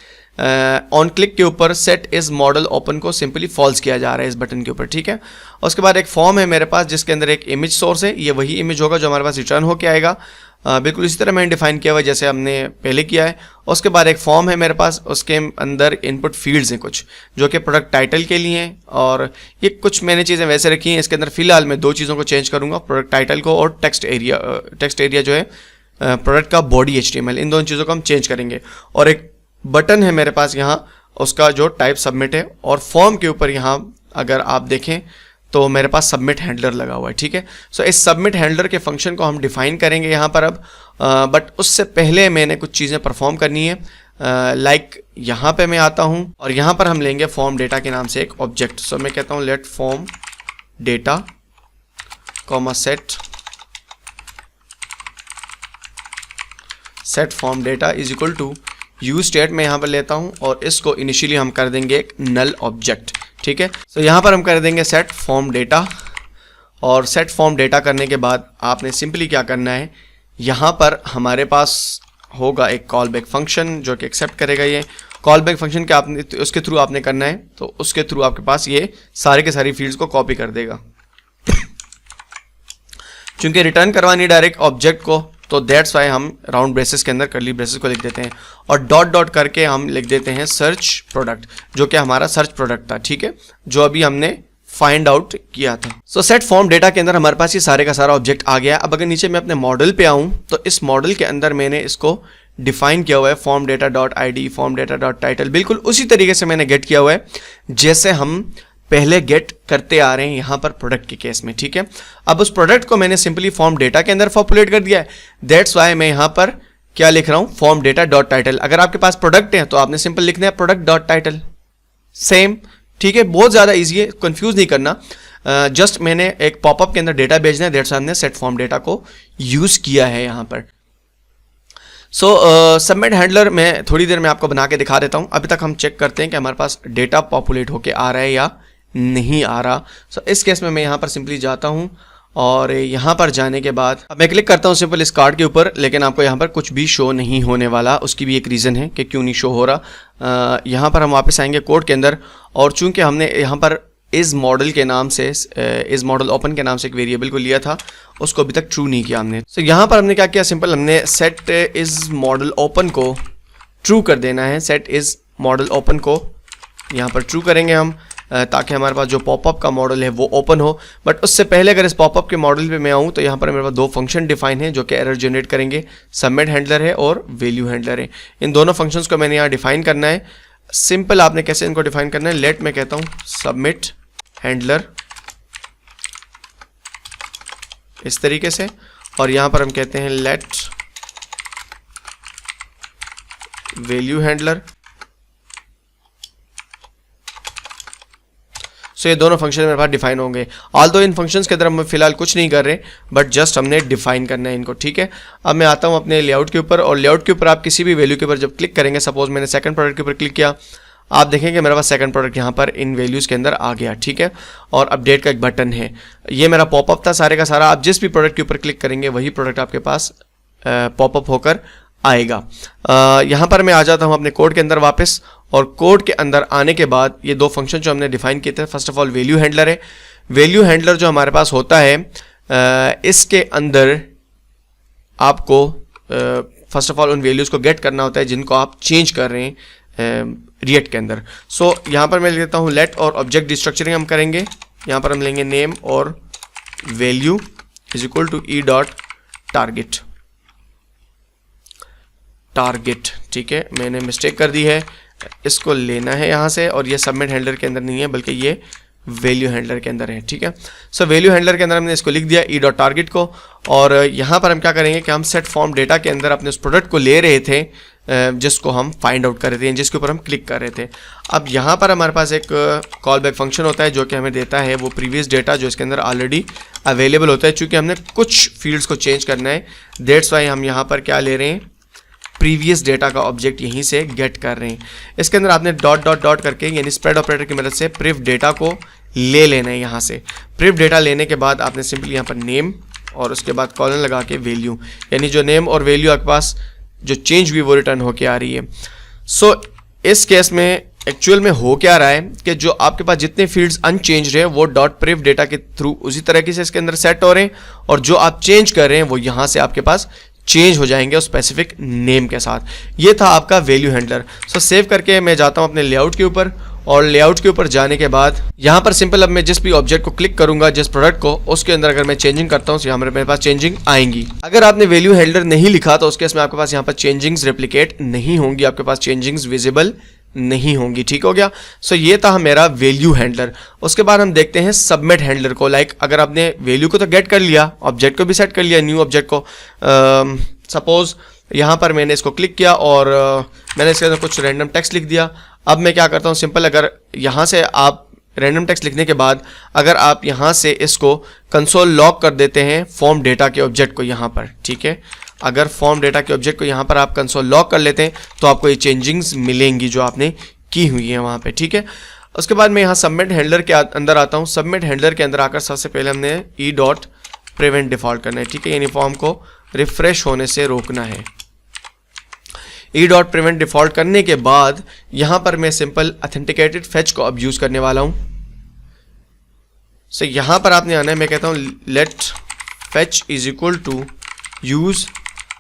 ऑन क्लिक के ऊपर सेट इज मॉडल ओपन को सिंपली फॉल्स किया जा रहा है इस बटन के ऊपर, ठीक है। उसके बाद एक फॉर्म है मेरे पास जिसके अंदर एक इमेज सोर्स है, ये वही इमेज होगा जो हमारे पास रिटर्न होके आएगा। बिल्कुल इसी तरह मैंने डिफाइन किया हुआ जैसे हमने पहले किया है। उसके बाद एक फॉर्म है मेरे पास, उसके अंदर इनपुट फील्ड्स हैं कुछ जो कि प्रोडक्ट टाइटल के लिए हैं, और ये कुछ मैंने चीज़ें वैसे रखी हैं। इसके अंदर फिलहाल मैं दो चीज़ों को चेंज करूँगा, प्रोडक्ट टाइटल को और टेक्स्ट एरिया जो है प्रोडक्ट का बॉडी HTML, इन दोनों चीज़ों को हम चेंज करेंगे। और एक बटन है मेरे पास यहाँ, उसका जो टाइप सबमिट है, और फॉर्म के ऊपर यहाँ अगर आप देखें तो मेरे पास सबमिट हैंडलर लगा हुआ है, ठीक है। सो इस सबमिट हैंडलर के फंक्शन को हम डिफाइन करेंगे यहाँ पर अब, बट उससे पहले मैंने कुछ चीज़ें परफॉर्म करनी है। लाइक यहाँ पे मैं आता हूँ और यहाँ पर हम लेंगे फॉर्म डेटा के नाम से एक ऑब्जेक्ट। सो मैं कहता हूँ let form data comma set form data is equal to use state में यहाँ पर लेता हूँ, और इसको इनिशियली हम कर देंगे एक नल ऑब्जेक्ट, ठीक है। सो यहाँ पर हम कर देंगे सेट फॉर्म डेटा, और सेट फॉर्म डेटा करने के बाद आपने सिंपली क्या करना है, यहाँ पर हमारे पास होगा एक कॉल बैक फंक्शन जो कि एक्सेप्ट करेगा। ये कॉल बैक फंक्शन के आपने उसके थ्रू आपने करना है, तो उसके थ्रू आपके पास ये सारे के सारी फील्ड्स को कॉपी कर देगा। चूंकि रिटर्न करवानी डायरेक्ट ऑब्जेक्ट को, तो दैट्स वाई हम राउंड ब्रेसेस के अंदर करली ब्रेसेस को लिख देते हैं, और डॉट डॉट करके हम लिख देते हैं सर्च प्रोडक्ट, जो कि हमारा सर्च प्रोडक्ट था, ठीक है, जो अभी हमने फाइंड आउट किया था। सो सेट फॉर्म डेटा के अंदर हमारे पास ये सारे का सारा ऑब्जेक्ट आ गया। अब अगर नीचे मैं अपने मॉडल पे आऊँ तो इस मॉडल के अंदर मैंने इसको डिफाइन किया हुआ है form data dot ID, form data dot title, बिल्कुल उसी तरीके से मैंने गेट किया हुआ है जैसे हम पहले गेट करते आ रहे हैं यहाँ पर प्रोडक्ट के केस में, ठीक है। अब उस प्रोडक्ट को मैंने सिंपली फॉर्म डेटा के अंदर पॉपुलेट कर दिया है। दैट्स वाई मैं यहाँ पर क्या लिख रहा हूँ, फॉर्म डेटा डॉट टाइटल। अगर आपके पास प्रोडक्ट है तो आपने सिंपल लिखना है प्रोडक्ट डॉट टाइटल, सेम, ठीक है। बहुत ज़्यादा ईजी है, कंफ्यूज नहीं करना। जस्ट मैंने एक पॉपअप के अंदर डेटा भेजना है, दैट्स वाई हमने सेट फॉर्म डेटा को यूज़ किया है यहाँ पर। सो सबमिट हैंडलर मैं थोड़ी देर में आपको बना के दिखा देता हूँ। अभी तक हम चेक करते हैं कि हमारे पास डेटा पॉपुलेट होके आ रहा है या नहीं आ रहा। सो इस केस में मैं यहाँ पर सिंपली जाता हूँ, और यहाँ पर जाने के बाद अब मैं क्लिक करता हूँ सिंपल इस कार्ड के ऊपर, लेकिन आपको यहाँ पर कुछ भी शो नहीं होने वाला। उसकी भी एक रीज़न है कि क्यों नहीं शो हो रहा। यहाँ पर हम वापस आएंगे कोड के अंदर, और चूंकि हमने यहाँ पर इस मॉडल के नाम से, इस मॉडल ओपन के नाम से एक वेरिएबल को लिया था, उसको अभी तक ट्रू नहीं किया हमने। सो यहाँ पर हमने क्या किया, सिंपल हमने सेट इज मॉडल ओपन को ट्रू कर देना है। सेट इज मॉडल ओपन को यहाँ पर ट्रू करेंगे हम, ताकि हमारे पास जो पॉपअप का मॉडल है वो ओपन हो। बट उससे पहले अगर इस पॉपअप के मॉडल पे मैं आऊँ तो यहाँ पर मेरे पास दो फंक्शन डिफाइन है जो कि एरर जनरेट करेंगे। सबमिट हैंडलर है और वैल्यू हैंडलर है। इन दोनों फंक्शंस को मैंने यहाँ डिफाइन करना है। सिंपल आपने कैसे इनको डिफाइन करना है, लेट मैं कहता हूं सबमिट हैंडलर इस तरीके से, और यहां पर हम कहते हैं लेट वैल्यू हैंडलर। सो ये दोनों फंक्शन मेरे पास डिफाइन होंगे। ऑल्दो इन फंक्शंस के अंदर हम फिलहाल कुछ नहीं कर रहे, बट जस्ट हमने डिफाइन करना है इनको, ठीक है। अब मैं आता हूं अपने लेआउट के ऊपर, और लेआउट के ऊपर आप किसी भी वैल्यू के ऊपर जब क्लिक करेंगे, सपोज मैंने सेकंड प्रोडक्ट के ऊपर क्लिक किया, आप देखेंगे मेरे पास सेकंड प्रोडक्ट यहाँ पर इन वैल्यूज़ के अंदर आ गया, ठीक है। और अपडेट का एक बटन है, ये मेरा पॉपअप था सारे का सारा। आप जिस भी प्रोडक्ट के ऊपर क्लिक करेंगे वही प्रोडक्ट आपके पास पॉपअप होकर आएगा। यहाँ पर मैं आ जाता हूँ अपने कोड के अंदर वापस, और कोड के अंदर आने के बाद ये दो फंक्शन जो हमने डिफाइन किए थे, first of all value handler है। वैल्यू हैंडलर जो हमारे पास होता है, इसके अंदर आपको फर्स्ट ऑफ ऑल उन वैल्यूज़ को गेट करना होता है जिनको आप चेंज कर रहे हैं रिएक्ट के अंदर। सो यहाँ पर मैं लिख देता हूँ लेट, और ऑब्जेक्ट डिस्ट्रक्चरिंग हम करेंगे। यहाँ पर हम लेंगे नेम और value is equal to E dot target, target, ठीक है। मैंने मिस्टेक कर दी है, इसको लेना है यहाँ से, और ये सबमिट हैंडलर के अंदर नहीं है बल्कि ये वैल्यू हैंडलर के अंदर है, ठीक है। सो वैल्यू हैंडलर के अंदर हमने इसको लिख दिया ई डॉट टारगेट को, और यहाँ पर हम क्या करेंगे कि हम सेट फॉर्म डेटा के अंदर अपने उस प्रोडक्ट को ले रहे थे जिसको हम फाइंड आउट कर रहे थे, जिसके ऊपर हम क्लिक कर रहे थे। अब यहाँ पर हमारे पास एक कॉल बैक फंक्शन होता है जो कि हमें देता है वो प्रीवियस डेटा जो इसके अंदर ऑलरेडी अवेलेबल होता है। चूँकि हमने कुछ फील्ड्स को चेंज करना है, दैट्स वाई हम यहाँ पर क्या ले रहे हैं, प्रीवियस डेटा का ऑब्जेक्ट यहीं से गेट कर रहे हैं। इसके अंदर आपने डॉट डॉट डॉट करके यानी स्प्रेड ऑपरेटर की मदद से प्रिव डेटा को ले लेना है। यहाँ से प्रिव डेटा लेने के बाद आपने सिंपली यहाँ पर नेम और उसके बाद कॉलन लगा के वैल्यू, यानी जो नेम और वैल्यू आपके पास जो चेंज हुई वो रिटर्न होके आ रही है। सो इस केस में एक्चुअल में हो क्या रहा है कि जो आपके पास जितने फील्ड्स अनचेंज हैं वो डॉट प्रिव डेटा के थ्रू उसी तरीके से इसके अंदर सेट हो रहे हैं, और जो आप चेंज कर रहे हैं वो यहाँ से आपके पास चेंज हो जाएंगे उस स्पेसिफिक नेम के साथ। ये था आपका वैल्यू हैंडलर। सो सेव करके मैं जाता हूँ अपने लेआउट के ऊपर, और लेआउट के ऊपर जाने के बाद यहाँ पर सिंपल अब मैं जिस भी ऑब्जेक्ट को क्लिक करूंगा, जिस प्रोडक्ट को, उसके अंदर अगर मैं चेंजिंग करता हूँ तो यहाँ मेरे पास चेंजिंग आएंगी। अगर आपने वैल्यू हैंडलर नहीं लिखा तो उसके इसमें आपके पास यहाँ पर चेंजिंग्स रेप्लिकेट नहीं होंगी, आपके पास चेंजिंग्स विजिबल नहीं होंगी, ठीक हो गया। सो ये था मेरा वैल्यू हैंडलर। उसके बाद हम देखते हैं सबमिट हैंडलर को। लाइक अगर आपने वैल्यू को तो गेट कर लिया, ऑब्जेक्ट को भी सेट कर लिया, न्यू ऑब्जेक्ट को, सपोज यहाँ पर मैंने इसको क्लिक किया और मैंने इसके अंदर कुछ रैंडम टेक्स्ट लिख दिया। अब मैं क्या करता हूँ, सिंपल अगर यहाँ से आप रैंडम टेक्स्ट लिखने के बाद अगर आप यहाँ से इसको कंसोल लॉक कर देते हैं फॉर्म डेटा के ऑब्जेक्ट को यहाँ पर, ठीक है, अगर फॉर्म डेटा के ऑब्जेक्ट को यहाँ पर आप कंसोल लॉक कर लेते हैं तो आपको ये चेंजिंग्स मिलेंगी जो आपने की हुई है वहाँ पे, ठीक है। उसके बाद मैं यहाँ सबमिट हैंडलर के अंदर आता हूँ। सबमिट हैंडलर के अंदर आकर सबसे पहले हमने ई डॉट प्रिवेंट डिफॉल्ट करना है, ठीक है, यानी फॉर्म को रिफ्रेश होने से रोकना है। ई डॉट प्रिवेंट डिफॉल्ट करने के बाद यहाँ पर मैं सिंपल ऑथेंटिकेटेड फेच को अब यूज़ करने वाला हूँ। सो यहाँ पर आपने आना है, मैं कहता हूँ let fetch is equal to use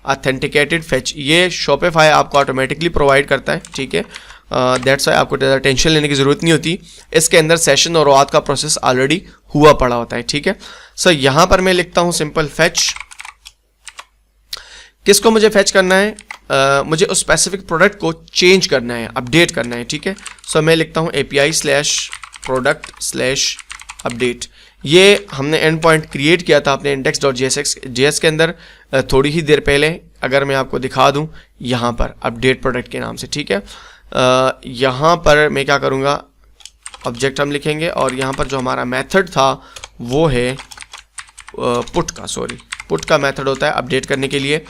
authenticated fetch. ये शॉपिफाई आपको ऑटोमेटिकली प्रोवाइड करता है, ठीक है, दैट्स वाई आपको ज़्यादा टेंशन लेने की ज़रूरत नहीं होती। इसके अंदर सेशन और OAuth का प्रोसेस ऑलरेडी हुआ पड़ा होता है, ठीक है। सो यहाँ पर मैं लिखता हूँ सिंपल फेच। किसको मुझे फेच करना है, मुझे उस स्पेसिफिक प्रोडक्ट को चेंज करना है, अपडेट करना है, ठीक है। सो मैं लिखता हूँ API/product/update। ये हमने एंड पॉइंट क्रिएट किया था अपने index.js के अंदर थोड़ी ही देर पहले। अगर मैं आपको दिखा दूँ यहाँ पर अपडेट प्रोडक्ट के नाम से, ठीक है। यहाँ पर मैं क्या करूँगा, ऑब्जेक्ट हम लिखेंगे और यहाँ पर जो हमारा मेथड था वो है पुट का मेथड होता है अपडेट करने के लिए।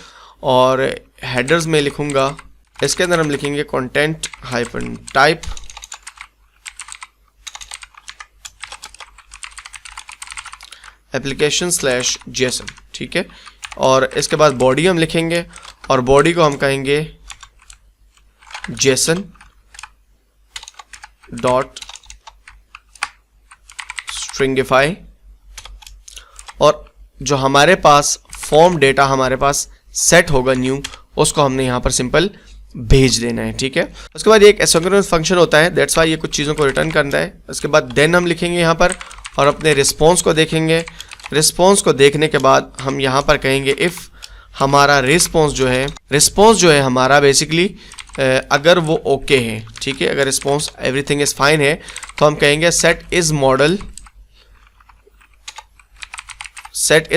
और हेडर्स में लिखूंगा, इसके अंदर हम लिखेंगे कंटेंट हाइफन टाइप application/json, ठीक है। और इसके बाद बॉडी हम लिखेंगे और बॉडी को हम कहेंगे json डॉट stringify। और जो हमारे पास फॉर्म डेटा हमारे पास सेट होगा न्यू, उसको हमने यहाँ पर सिंपल भेज देना है, ठीक है। उसके बाद एक एसिंक्रोनस फंक्शन होता है, दैट्स वाई ये कुछ चीज़ों को रिटर्न करना है। उसके बाद देन हम लिखेंगे यहाँ पर और अपने रिस्पॉन्स को देखेंगे। रिस्पॉन्स को देखने के बाद हम यहाँ पर कहेंगे इफ़ हमारा रिस्पॉन्स जो है हमारा बेसिकली अगर वो ओके है, ठीक है, अगर रिस्पॉन्स एवरीथिंग इज फाइन है, तो हम कहेंगे सेट इज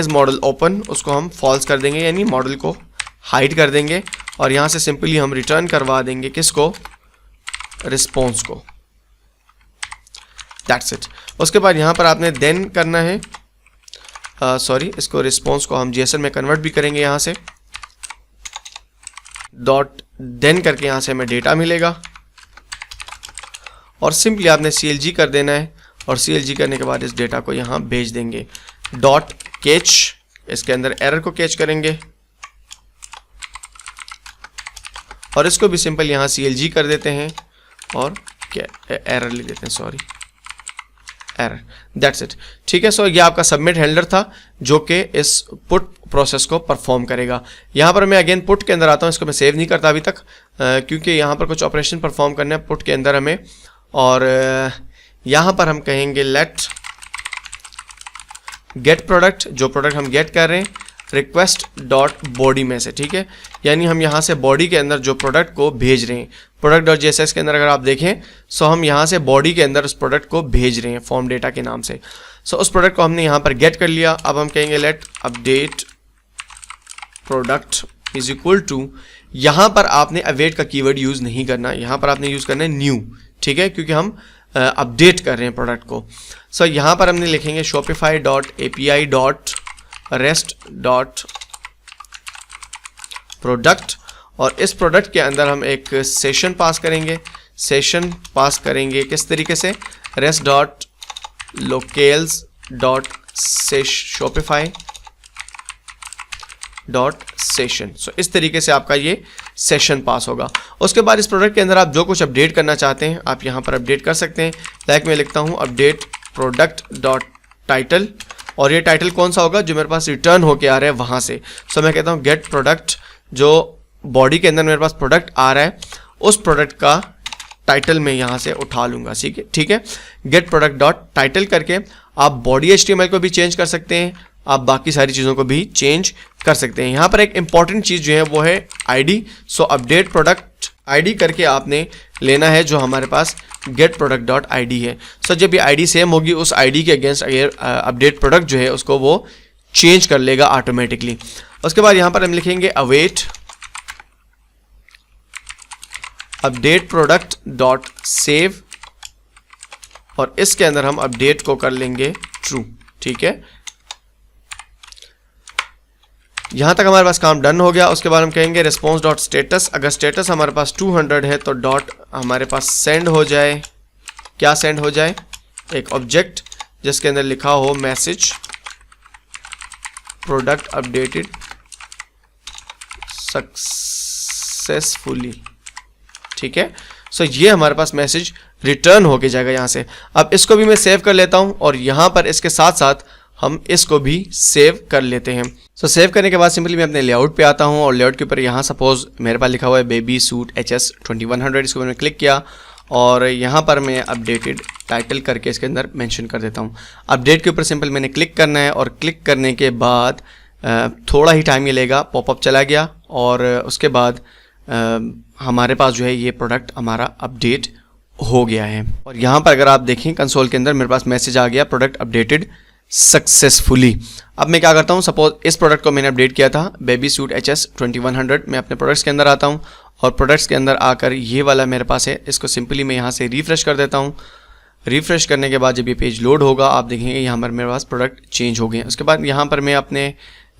मॉडल ओपन, उसको हम फॉल्स कर देंगे, यानी मॉडल को हाइड कर देंगे और यहाँ से सिंपली हम रिटर्न करवा देंगे किसको, रिस्पॉन्स को। That's it. उसके बाद यहाँ पर आपने देन करना है, इसको रिस्पॉन्स को हम JSON में कन्वर्ट भी करेंगे, यहाँ से डॉट देन करके यहाँ से हमें डेटा मिलेगा और सिंपली आपने CLG कर देना है और CLG करने के बाद इस डेटा को यहाँ भेज देंगे। डॉट कैच, इसके अंदर एरर को कैच करेंगे और इसको भी सिंपल यहाँ CLG कर देते हैं और एरर लिख देते हैं, एरर। दैट्स इट, ठीक है। सो ये आपका सबमिट हैंडलर था जो कि इस पुट प्रोसेस को परफॉर्म करेगा। यहाँ पर मैं अगेन पुट के अंदर आता हूँ, इसको मैं सेव नहीं करता अभी तक क्योंकि यहाँ पर कुछ ऑपरेशन परफॉर्म करना है पुट के अंदर हमें, और यहाँ पर हम कहेंगे लेट गेट प्रोडक्ट, जो प्रोडक्ट हम गेट कर रहे हैं रिक्वेस्ट डॉट बॉडी में से, ठीक है, यानी हम यहाँ से बॉडी के अंदर जो प्रोडक्ट को भेज रहे हैं, प्रोडक्ट डॉट JSX के अंदर अगर आप देखें सो हम यहाँ से बॉडी के अंदर उस प्रोडक्ट को भेज रहे हैं फॉर्म डेटा के नाम से। सो उस प्रोडक्ट को हमने यहाँ पर गेट कर लिया। अब हम कहेंगे let update product is equal to, यहाँ पर आपने अवेट का कीवर्ड यूज़ नहीं करना, यहाँ पर आपने यूज़ करना है न्यू, ठीक है, क्योंकि हम अपडेट कर रहे हैं प्रोडक्ट को। सो यहाँ पर हमने लिखेंगे shopify dot API dot rest dot product और इस प्रोडक्ट के अंदर हम एक सेशन पास करेंगे। सेशन पास करेंगे किस तरीके से, rest dot locales dot Shopify dot session. So इस तरीके से आपका ये सेशन पास होगा। उसके बाद इस प्रोडक्ट के अंदर आप जो कुछ अपडेट करना चाहते हैं आप यहाँ पर अपडेट कर सकते हैं। लाइक मैं लिखता हूँ अपडेट प्रोडक्ट डॉट टाइटल, और ये टाइटल कौन सा होगा जो मेरे पास रिटर्न होके आ रहा है वहाँ से। सो मैं कहता हूँ गेट प्रोडक्ट, जो बॉडी के अंदर मेरे पास प्रोडक्ट आ रहा है उस प्रोडक्ट का टाइटल मैं यहाँ से उठा लूँगा, ठीक है। गेट प्रोडक्ट डॉट टाइटल करके आप बॉडी HTML को भी चेंज कर सकते हैं, आप बाकी सारी चीज़ों को भी चेंज कर सकते हैं। यहाँ पर एक इंपॉर्टेंट चीज़ जो है वो है ID। सो अपडेट प्रोडक्ट ID करके आपने लेना है जो हमारे पास गेट प्रोडक्ट डॉट ID है। सो जब ये ID सेम होगी उस ID के अगेंस्ट अपडेट प्रोडक्ट जो है उसको वो चेंज कर लेगा ऑटोमेटिकली। उसके बाद यहाँ पर हम लिखेंगे await update product dot save और इसके अंदर हम अपडेट को कर लेंगे ट्रू, ठीक है। यहाँ तक हमारे पास काम डन हो गया। उसके बाद हम कहेंगे रिस्पॉन्स डॉट स्टेटस, अगर स्टेटस हमारे पास 200 है तो डॉट हमारे पास सेंड हो जाए, क्या सेंड हो जाए, एक ऑब्जेक्ट जिसके अंदर लिखा हो मैसेज प्रोडक्ट अपडेटेड सक्सेसफुली, ठीक है। सो ये हमारे पास मैसेज रिटर्न होके जाएगा यहाँ से। अब इसको भी मैं सेव कर लेता हूँ और यहाँ पर इसके साथ साथ हम इसको भी सेव कर लेते हैं। सो सेव करने के बाद सिंपली मैं अपने लेआउट पे आता हूँ और लेआउट के ऊपर यहाँ सपोज मेरे पास लिखा हुआ है बेबी सूट HS 2100, इसको मैंने क्लिक किया और यहाँ पर मैं अपडेटेड टाइटल करके इसके अंदर मेंशन कर देता हूँ। अपडेट के ऊपर सिंपल मैंने क्लिक करना है और क्लिक करने के बाद थोड़ा ही टाइम ये लेगा, पॉपअप चला गया और उसके बाद हमारे पास जो है ये प्रोडक्ट हमारा अपडेट हो गया है। और यहाँ पर अगर आप देखें कंसोल के अंदर मेरे पास मैसेज आ गया प्रोडक्ट अपडेटेड सक्सेसफुली। अब मैं क्या करता हूँ, सपोज इस प्रोडक्ट को मैंने अपडेट किया था बेबी सूट HS 2100, मैं अपने प्रोडक्ट्स के अंदर आता हूँ और प्रोडक्ट्स के अंदर आकर ये वाला मेरे पास है, इसको सिंपली मैं यहाँ से रिफ्रेश कर देता हूँ। रिफ्रेश करने के बाद जब ये पेज लोड होगा आप देखेंगे यहाँ पर मेरे पास प्रोडक्ट चेंज हो गए हैं। उसके बाद यहाँ पर मैं अपने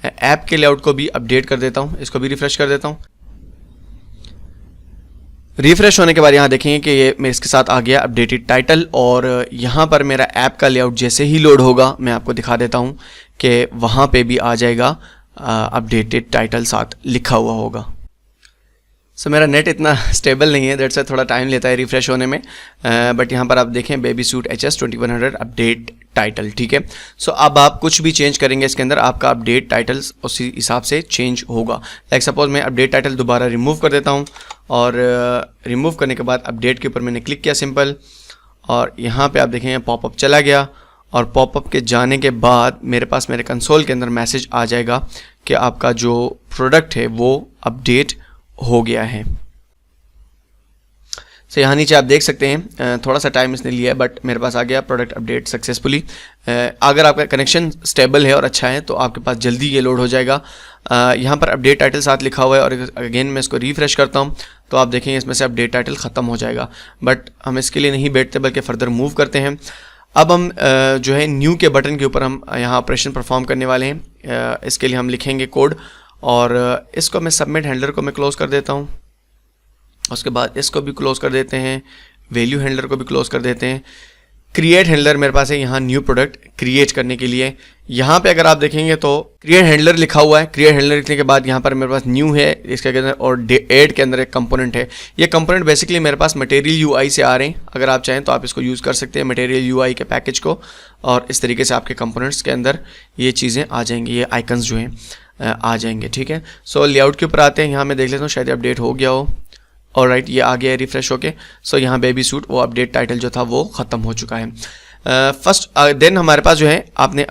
ऐप के लेआउट को भी अपडेट कर देता हूँ, इसको भी रिफ्रेश कर देता हूँ। रिफ्रेश होने के बाद यहाँ देखेंगे कि ये मेरे इसके साथ आ गया अपडेटेड टाइटल और यहाँ पर मेरा ऐप का लेआउट जैसे ही लोड होगा मैं आपको दिखा देता हूँ कि वहाँ पे भी आ जाएगा अपडेटेड टाइटल साथ लिखा हुआ होगा। सो मेरा नेट इतना स्टेबल नहीं है, दैट्स वाई थोड़ा टाइम लेता है रिफ्रेश होने में, बट यहाँ पर आप देखें baby suit HS 2100 update title, ठीक है। सो अब आप कुछ भी चेंज करेंगे इसके अंदर आपका अपडेट टाइटल्स उसी हिसाब से चेंज होगा। लाइक सपोज मैं अपडेट टाइटल दोबारा रिमूव कर देता हूँ और रिमूव करने के बाद अपडेट के ऊपर मैंने क्लिक किया सिंपल और यहाँ पे आप देखेंगे पॉपअप चला गया और पॉपअप के जाने के बाद मेरे पास मेरे कंसोल के अंदर मैसेज आ जाएगा कि आपका जो प्रोडक्ट है वो अपडेट हो गया है। सो यहाँ नीचे आप देख सकते हैं थोड़ा सा टाइम इसने लिया है बट मेरे पास आ गया प्रोडक्ट अपडेट सक्सेसफुली। अगर आपका कनेक्शन स्टेबल है और अच्छा है तो आपके पास जल्दी ये लोड हो जाएगा। यहाँ पर अपडेट टाइटल साथ लिखा हुआ है और अगेन मैं इसको रिफ्रेश करता हूँ तो आप देखेंगे इसमें से अपडेट टाइटल ख़त्म हो जाएगा। बट हम इसके लिए नहीं बैठते बल्कि फ़र्दर मूव करते हैं। अब हम जो है न्यू के बटन के ऊपर हम यहाँ ऑपरेशन परफॉर्म करने वाले हैं। इसके लिए हम लिखेंगे कोड और इसको मैं सबमिट हैंडलर को मैं क्लोज़ कर देता हूँ। उसके बाद इसको भी क्लोज़ कर देते हैं, वैल्यू हैंडलर को भी क्लोज़ कर देते हैं। क्रिएट हैंडलर मेरे पास है यहाँ न्यू प्रोडक्ट क्रिएट करने के लिए। यहाँ पे अगर आप देखेंगे तो क्रिएट हैंडलर लिखा हुआ है। क्रिएट हैंडलर लिखने के बाद यहाँ पर मेरे पास न्यू है इसके अंदर और ऐड के अंदर एक कंपोनेंट है। ये कंपोनेंट बेसिकली मेरे पास मटेरियल यूआई से आ रहे हैं। अगर आप चाहें तो आप इसको यूज़ कर सकते हैं मटेरियल यूआई के पैकेज को और इस तरीके से आपके कंपोनेंट्स के अंदर ये चीज़ें आ जाएंगी, ये आइकन्स जो हैं आ जाएंगे। ठीक है, सो लेआउट के ऊपर आते हैं। यहाँ मैं देख लेता हूँ शायद अपडेट हो गया हो। ऑलराइट, ये आ गया है रिफ्रेश होके। सो यहाँ बेबी सूट वो अपडेट टाइटल जो था वो ख़त्म हो चुका है। फर्स्ट देन हमारे पास जो है आपने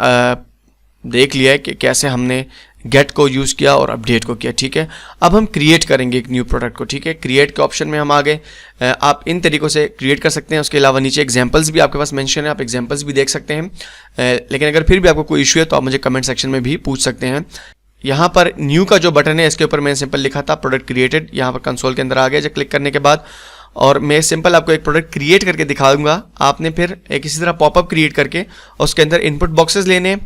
देख लिया है कि कैसे हमने गेट को यूज़ किया और अपडेट को किया। ठीक है, अब हम क्रिएट करेंगे एक न्यू प्रोडक्ट को। ठीक है, क्रिएट के ऑप्शन में हम आ गए। आप इन तरीक़ों से क्रिएट कर सकते हैं। उसके अलावा नीचे एग्जांपल्स भी आपके पास मेंशन है, आप एग्जांपल्स भी देख सकते हैं। लेकिन अगर फिर भी आपको कोई इशू है तो आप मुझे कमेंट सेक्शन में भी पूछ सकते हैं। यहाँ पर न्यू का जो बटन है इसके ऊपर मैंने सिंपल लिखा था प्रोडक्ट क्रिएटेड। यहाँ पर कंसोल के अंदर आ गया जब क्लिक करने के बाद और मैं सिंपल आपको एक प्रोडक्ट क्रिएट करके दिखा दूंगा। आपने फिर एक इसी तरह पॉपअप क्रिएट करके उसके अंदर इनपुट बॉक्सेस लेने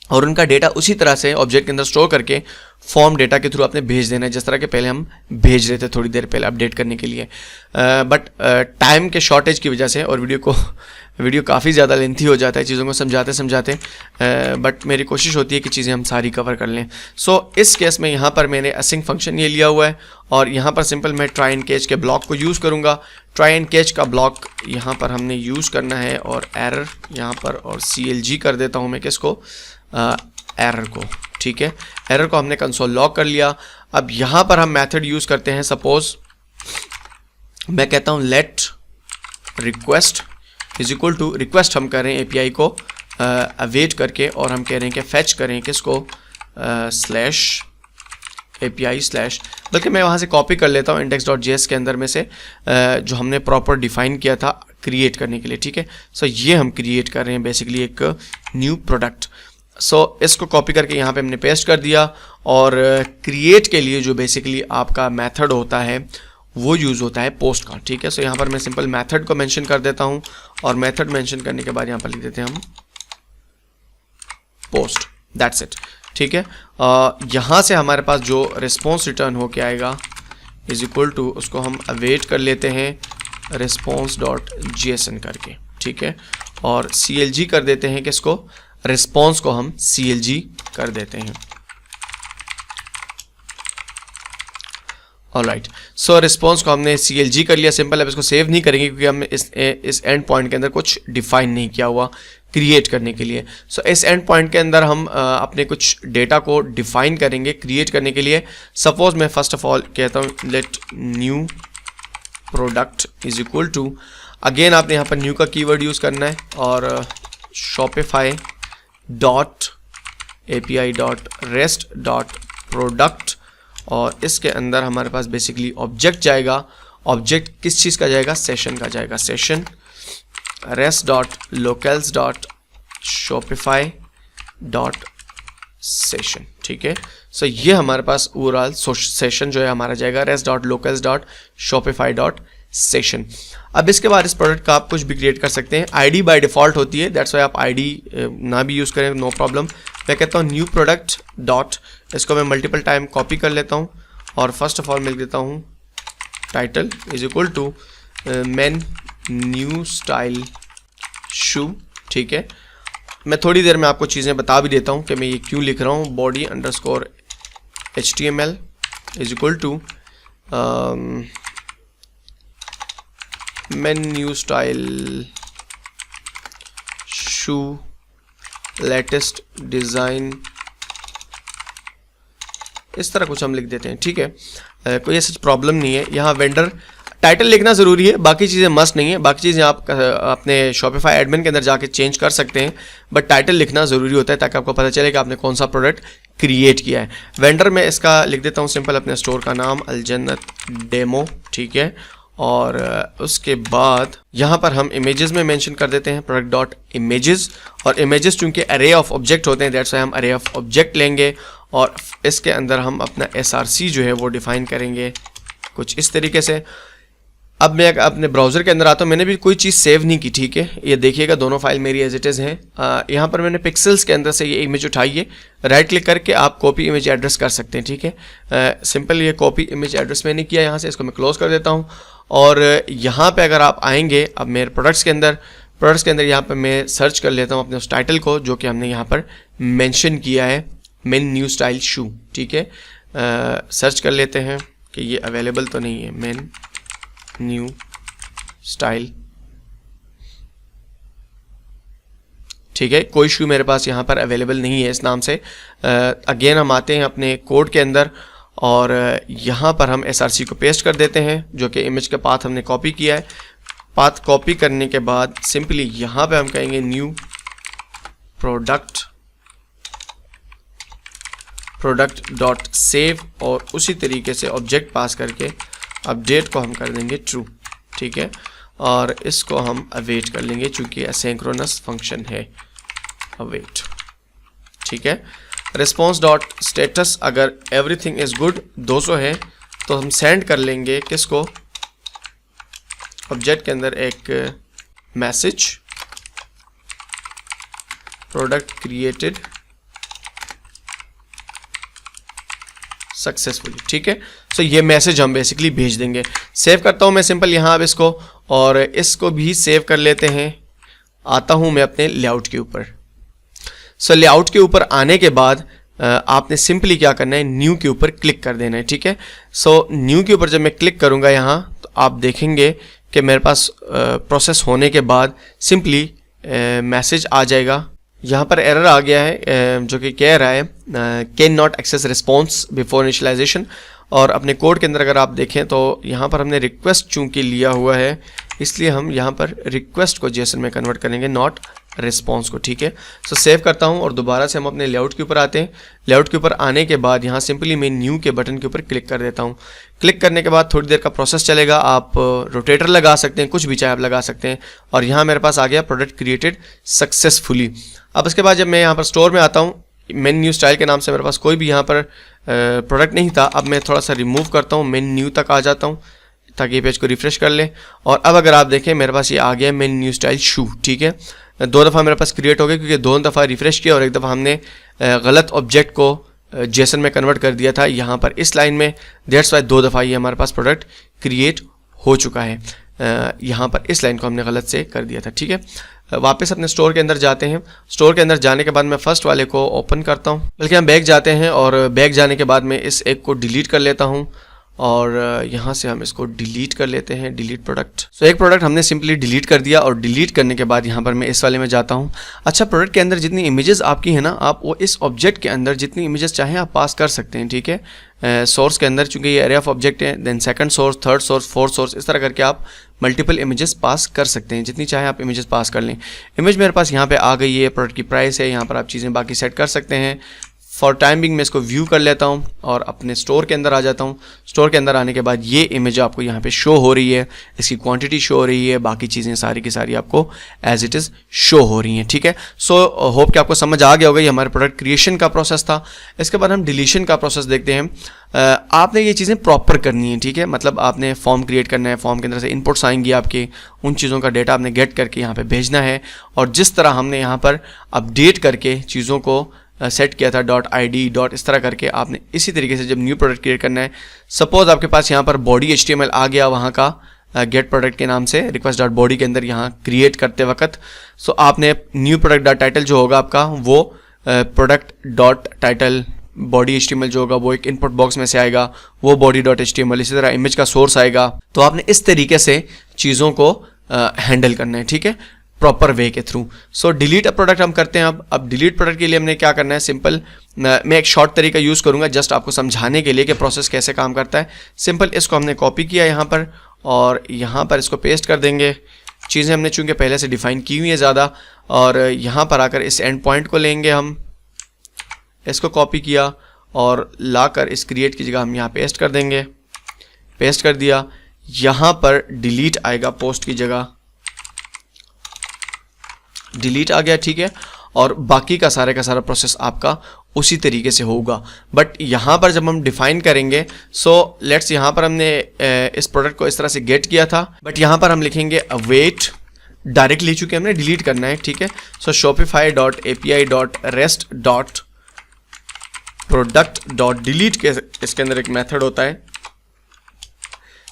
और उनका डेटा उसी तरह से ऑब्जेक्ट के अंदर स्टोर करके फॉर्म डेटा के थ्रू आपने भेज देना है जिस तरह के पहले हम भेज रहे थे थोड़ी देर पहले अपडेट करने के लिए। बट टाइम के शॉर्टेज की वजह से और वीडियो काफ़ी ज़्यादा लेंथी हो जाता है चीज़ों को समझाते बट मेरी कोशिश होती है कि चीज़ें हम सारी कवर कर लें। सो इस केस में यहाँ पर मैंने असिंक फंक्शन ये लिया हुआ है और यहाँ पर सिंपल मैं ट्राई एंड कैच के ब्लॉक को यूज़ करूँगा। ट्राई एंड कैच का ब्लॉक यहाँ पर हमने यूज़ करना है और एरर यहाँ पर और CLG कर देता हूँ मैं किसको, एरर को। ठीक है, एरर को हमने कंसोल लॉक कर लिया। अब यहाँ पर हम मेथड यूज़ करते हैं। सपोज मैं कहता हूँ let request is equal to, request हम कर रहे हैं API को अवेट करके और हम कह रहे हैं कि फेच करें किसको, स्लैश API स्लैश, बल्कि मैं वहाँ से कॉपी कर लेता हूँ index.js के अंदर में से जो हमने प्रॉपर डिफाइन किया था क्रिएट करने के लिए। ठीक है, सो ये हम क्रिएट कर रहे हैं बेसिकली एक न्यू प्रोडक्ट। सो इसको कॉपी करके यहाँ पे हमने पेस्ट कर दिया और क्रिएट के लिए जो बेसिकली आपका मेथड होता है वो यूज़ होता है पोस्ट का। ठीक है, सो यहाँ पर मैं सिंपल मेथड को मेंशन कर देता हूँ और मेथड मेंशन करने के बाद यहाँ पर लिख देते हैं हम पोस्ट, दैट्स इट। ठीक है, यहाँ से हमारे पास जो रिस्पॉन्स रिटर्न होके आएगा इज इक्वल टू, उसको हम अवेट कर लेते हैं response.json करके। ठीक है, और CLG कर देते हैं किसको, रिस्पॉन्स को हम CLG कर देते हैं। ऑलराइट, सो रिस्पॉन्स को हमने CLG कर लिया सिंपल। अब इसको सेव नहीं करेंगे क्योंकि हमने इस एंड पॉइंट के अंदर कुछ डिफाइन नहीं किया हुआ क्रिएट करने के लिए। सो इस एंड पॉइंट के अंदर हम अपने कुछ डेटा को डिफाइन करेंगे क्रिएट करने के लिए। सपोज मैं फर्स्ट ऑफ ऑल कहता हूँ let new product is equal to, again आपने यहाँ पर न्यू का कीवर्ड यूज़ करना है और shopify dot API dot rest dot product और इसके अंदर हमारे पास बेसिकली ऑब्जेक्ट जाएगा। ऑब्जेक्ट किस चीज़ का जाएगा, सेशन का जाएगा। Session rest dot locals dot Shopify dot session. ठीक है, सो ये हमारे पास ओवरऑल सेशन जो है हमारा जाएगा rest dot locals dot Shopify dot session. अब इसके बाद इस प्रोडक्ट का आप कुछ भी क्रिएट कर सकते हैं। ID बाय डिफ़ॉल्ट होती है, दैट्स वाई आप ID ना भी यूज़ करें नो प्रॉब्लम। मैं कहता हूँ न्यू प्रोडक्ट डॉट, इसको मैं मल्टीपल टाइम कॉपी कर लेता हूँ और फर्स्ट ऑफ ऑल मैं लिख देता हूँ title is equal to main new style shoe. ठीक है, मैं थोड़ी देर में आपको चीज़ें बता भी देता हूँ कि मैं ये क्यों लिख रहा हूँ। Body underscore HTML is equal to main new style shoe latest design, इस तरह कुछ हम लिख देते हैं। ठीक है, कोई ऐसी प्रॉब्लम नहीं है। यहाँ वेंडर टाइटल लिखना ज़रूरी है, बाकी चीज़ें मस्ट नहीं है। बाकी चीज़ें आप अपने शॉपिफाई एडमिन के अंदर जाके चेंज कर सकते हैं, बट टाइटल लिखना ज़रूरी होता है ताकि आपको पता चले कि आपने कौन सा प्रोडक्ट क्रिएट किया है। वेंडर में इसका लिख देता हूँ सिंपल अपने स्टोर का नाम अलजन्नत डेमो। ठीक है, और उसके बाद यहाँ पर हम इमेजेस में मेंशन कर देते हैं प्रोडक्ट डॉट इमेजेस, और इमेजेस चूंकि अरे ऑफ ऑब्जेक्ट होते हैं दैट्स वाई हम अरे ऑफ ऑब्जेक्ट लेंगे और इसके अंदर हम अपना SRC जो है वो डिफाइन करेंगे कुछ इस तरीके से। अब मैं अपने ब्राउज़र के अंदर आता हूँ, मैंने भी कोई चीज़ सेव नहीं की, ठीक है, ये देखिएगा दोनों फाइल मेरी एज इट इज़ हैं। यहाँ पर मैंने पिक्सेल्स के अंदर से ये इमेज उठाई है, राइट क्लिक करके आप कॉपी इमेज एड्रेस कर सकते हैं, ठीक है। सिंपल ये कॉपी इमेज एड्रेस मैंने किया, यहाँ से इसको मैं क्लोज कर देता हूँ। और यहाँ पे अगर आप आएंगे अब मेरे प्रोडक्ट्स के अंदर यहाँ पर मैं सर्च कर लेता हूँ अपने उस टाइटल को जो कि हमने यहाँ पर मेंशन किया है, मेन न्यू स्टाइल शू, ठीक है। सर्च कर लेते हैं कि ये अवेलेबल तो नहीं है, मेन न्यू स्टाइल, ठीक है, कोई शू मेरे पास यहाँ पर अवेलेबल नहीं है इस नाम से। अगेन हम आते हैं अपने कोड के अंदर और यहाँ पर हम SRC को पेस्ट कर देते हैं जो कि इमेज का पाथ हमने कॉपी किया है। पाथ कॉपी करने के बाद सिंपली यहाँ पे हम कहेंगे न्यू प्रोडक्ट डॉट सेव और उसी तरीके से ऑब्जेक्ट पास करके अपडेट को हम कर देंगे ट्रू, ठीक है, और इसको हम अवेट कर लेंगे चूंकि एसिंक्रोनस फंक्शन है, अवेट, ठीक है। रिस्पॉन्स डॉट स्टेटस अगर एवरीथिंग इज गुड 200 है तो हम सेंड कर लेंगे किसको, ऑब्जेक्ट के अंदर एक मैसेज प्रोडक्ट क्रिएटेड सक्सेसफुली, ठीक है। सो ये मैसेज हम बेसिकली भेज देंगे। सेव करता हूँ मैं सिंपल यहाँ अब इसको, और इसको भी सेव कर लेते हैं। आता हूँ मैं अपने लेआउट के ऊपर। सो लेआउट के ऊपर आने के बाद आपने सिंपली क्या करना है, न्यू के ऊपर क्लिक कर देना है, ठीक है। सो न्यू के ऊपर जब मैं क्लिक करूँगा यहाँ तो आप देखेंगे कि मेरे पास प्रोसेस होने के बाद सिंपली मैसेज आ जाएगा। यहाँ पर एरर आ गया है जो कि कह रहा है can not access response before initialization, और अपने कोड के अंदर अगर आप देखें तो यहाँ पर हमने रिक्वेस्ट चूंकि लिया हुआ है इसलिए हम यहाँ पर रिक्वेस्ट को जेसन में कन्वर्ट करेंगे, नॉट रिस्पॉन्स को, ठीक है। सो सेव करता हूँ और दोबारा से हम अपने लेआउट के ऊपर आते हैं। लेआउट के ऊपर आने के बाद यहाँ सिंपली मैं न्यू के बटन के ऊपर क्लिक कर देता हूँ। क्लिक करने के बाद थोड़ी देर का प्रोसेस चलेगा, आप रोटेटर लगा सकते हैं, कुछ भी चाहे आप लगा सकते हैं, और यहाँ मेरे पास आ गया प्रोडक्ट क्रिएटेड सक्सेसफुली। अब इसके बाद जब मैं यहाँ पर स्टोर में आता हूँ, मेन न्यू स्टाइल के नाम से मेरे पास कोई भी यहाँ पर प्रोडक्ट नहीं था। अब मैं थोड़ा सा रिमूव करता हूँ, मेन न्यू तक आ जाता हूँ ताकि ये पेज को रिफ्रेश कर ले, और अब अगर आप देखें मेरे पास ये आ गया मेन न्यू स्टाइल शू, ठीक है। 2 दफ़ा मेरे पास क्रिएट हो गया क्योंकि 2 दफ़ा रिफ्रेश किया और एक दफ़ा हमने गलत ऑब्जेक्ट को जेसन में कन्वर्ट कर दिया था यहाँ पर इस लाइन में, दैट्स वाई 2 दफ़ा ये हमारे पास प्रोडक्ट क्रिएट हो चुका है। यहाँ पर इस लाइन को हमने गलत से कर दिया था, ठीक है। वापस अपने स्टोर के अंदर जाते हैं। स्टोर के अंदर जाने के बाद मैं फर्स्ट वाले को ओपन करता हूँ, बल्कि हम बैक जाते हैं और बैक जाने के बाद मैं इस एक को डिलीट कर लेता हूँ और यहाँ से हम इसको डिलीट कर लेते हैं, डिलीट प्रोडक्ट। सो एक प्रोडक्ट हमने सिंपली डिलीट कर दिया, और डिलीट करने के बाद यहाँ पर मैं इस वाले में जाता हूँ। अच्छा, प्रोडक्ट के अंदर जितनी इमेजेस आपकी है ना, आप वो इस ऑब्जेक्ट के अंदर जितनी इमेजेस चाहें आप पास कर सकते हैं, ठीक है। सोर्स के अंदर चूंकि ये एरे ऑफ ऑब्जेक्ट है, then second source, third source, fourth source, इस तरह करके आप मल्टीपल इमेजेस पास कर सकते हैं, जितनी चाहे आप इमेजेस पास कर लें। इमेज मेरे पास यहाँ पे आ गई है, प्रोडक्ट की प्राइस है, यहाँ पर आप चीज़ें बाकी सेट कर सकते हैं। फॉर टाइम बिंग मैं इसको व्यू कर लेता हूँ और अपने स्टोर के अंदर आ जाता हूँ। स्टोर के अंदर आने के बाद ये इमेज आपको यहाँ पे शो हो रही है, इसकी क्वांटिटी शो हो रही है, बाकी चीज़ें सारी की सारी आपको एज इट इज़ शो हो रही हैं, ठीक है। सो होप कि आपको समझ आ गया होगा, ये हमारे प्रोडक्ट क्रिएशन का प्रोसेस था। इसके बाद हम डिलीशन का प्रोसेस देखते हैं। आपने ये चीज़ें प्रॉपर करनी है, ठीक है। मतलब आपने फॉर्म क्रिएट करना है, फॉर्म के अंदर से इनपुट्स आएंगी आपके, उन चीज़ों का डेटा आपने गेट करके यहाँ पे भेजना है, और जिस तरह हमने यहाँ पर अपडेट करके चीज़ों को सेट किया था .id इस तरह करके आपने इसी तरीके से जब न्यू प्रोडक्ट क्रिएट करना है, सपोज आपके पास यहाँ पर बॉडी HTML आ गया वहाँ का गेट प्रोडक्ट के नाम से request.body के अंदर यहाँ क्रिएट करते वक्त, सो आपने न्यू प्रोडक्ट टाइटल जो होगा आपका वो प्रोडक्ट.टाइटल बॉडी HTML जो होगा वो एक इनपुट बॉक्स में से आएगा, वो body.html, इसी तरह इमेज का सोर्स आएगा। तो आपने इस तरीके से चीज़ों को हैंडल करना है, ठीक है, प्रॉपर वे के through. So delete a product हम करते हैं। अब डिलीट प्रोडक्ट के लिए हमने क्या करना है, सिंपल मैं एक शॉर्ट तरीका यूज़ करूंगा जस्ट आपको समझाने के लिए कि प्रोसेस कैसे काम करता है। सिंपल इसको हमने कॉपी किया यहाँ पर और यहाँ पर इसको पेस्ट कर देंगे। चीज़ें हमने चूंकि पहले से डिफाइन की हुई है ज़्यादा, और यहाँ पर आकर इस एंड पॉइंट को लेंगे, हम इसको कॉपी किया और लाकर इस क्रिएट की जगह हम यहाँ पेस्ट कर देंगे। पेस्ट कर दिया। यहाँ पर डिलीट आएगा, पोस्ट की जगह डिलीट आ गया, ठीक है। और बाकी का सारा प्रोसेस आपका उसी तरीके से होगा। बट यहाँ पर जब हम डिफाइन करेंगे, सो लेट्स यहाँ पर हमने इस प्रोडक्ट को इस तरह से गेट किया था, बट यहाँ पर हम लिखेंगे अवेट, डायरेक्ट ले चुके हमने, डिलीट करना है, ठीक है। सो shopify.api.rest.product.delete के इसके अंदर एक मेथड होता है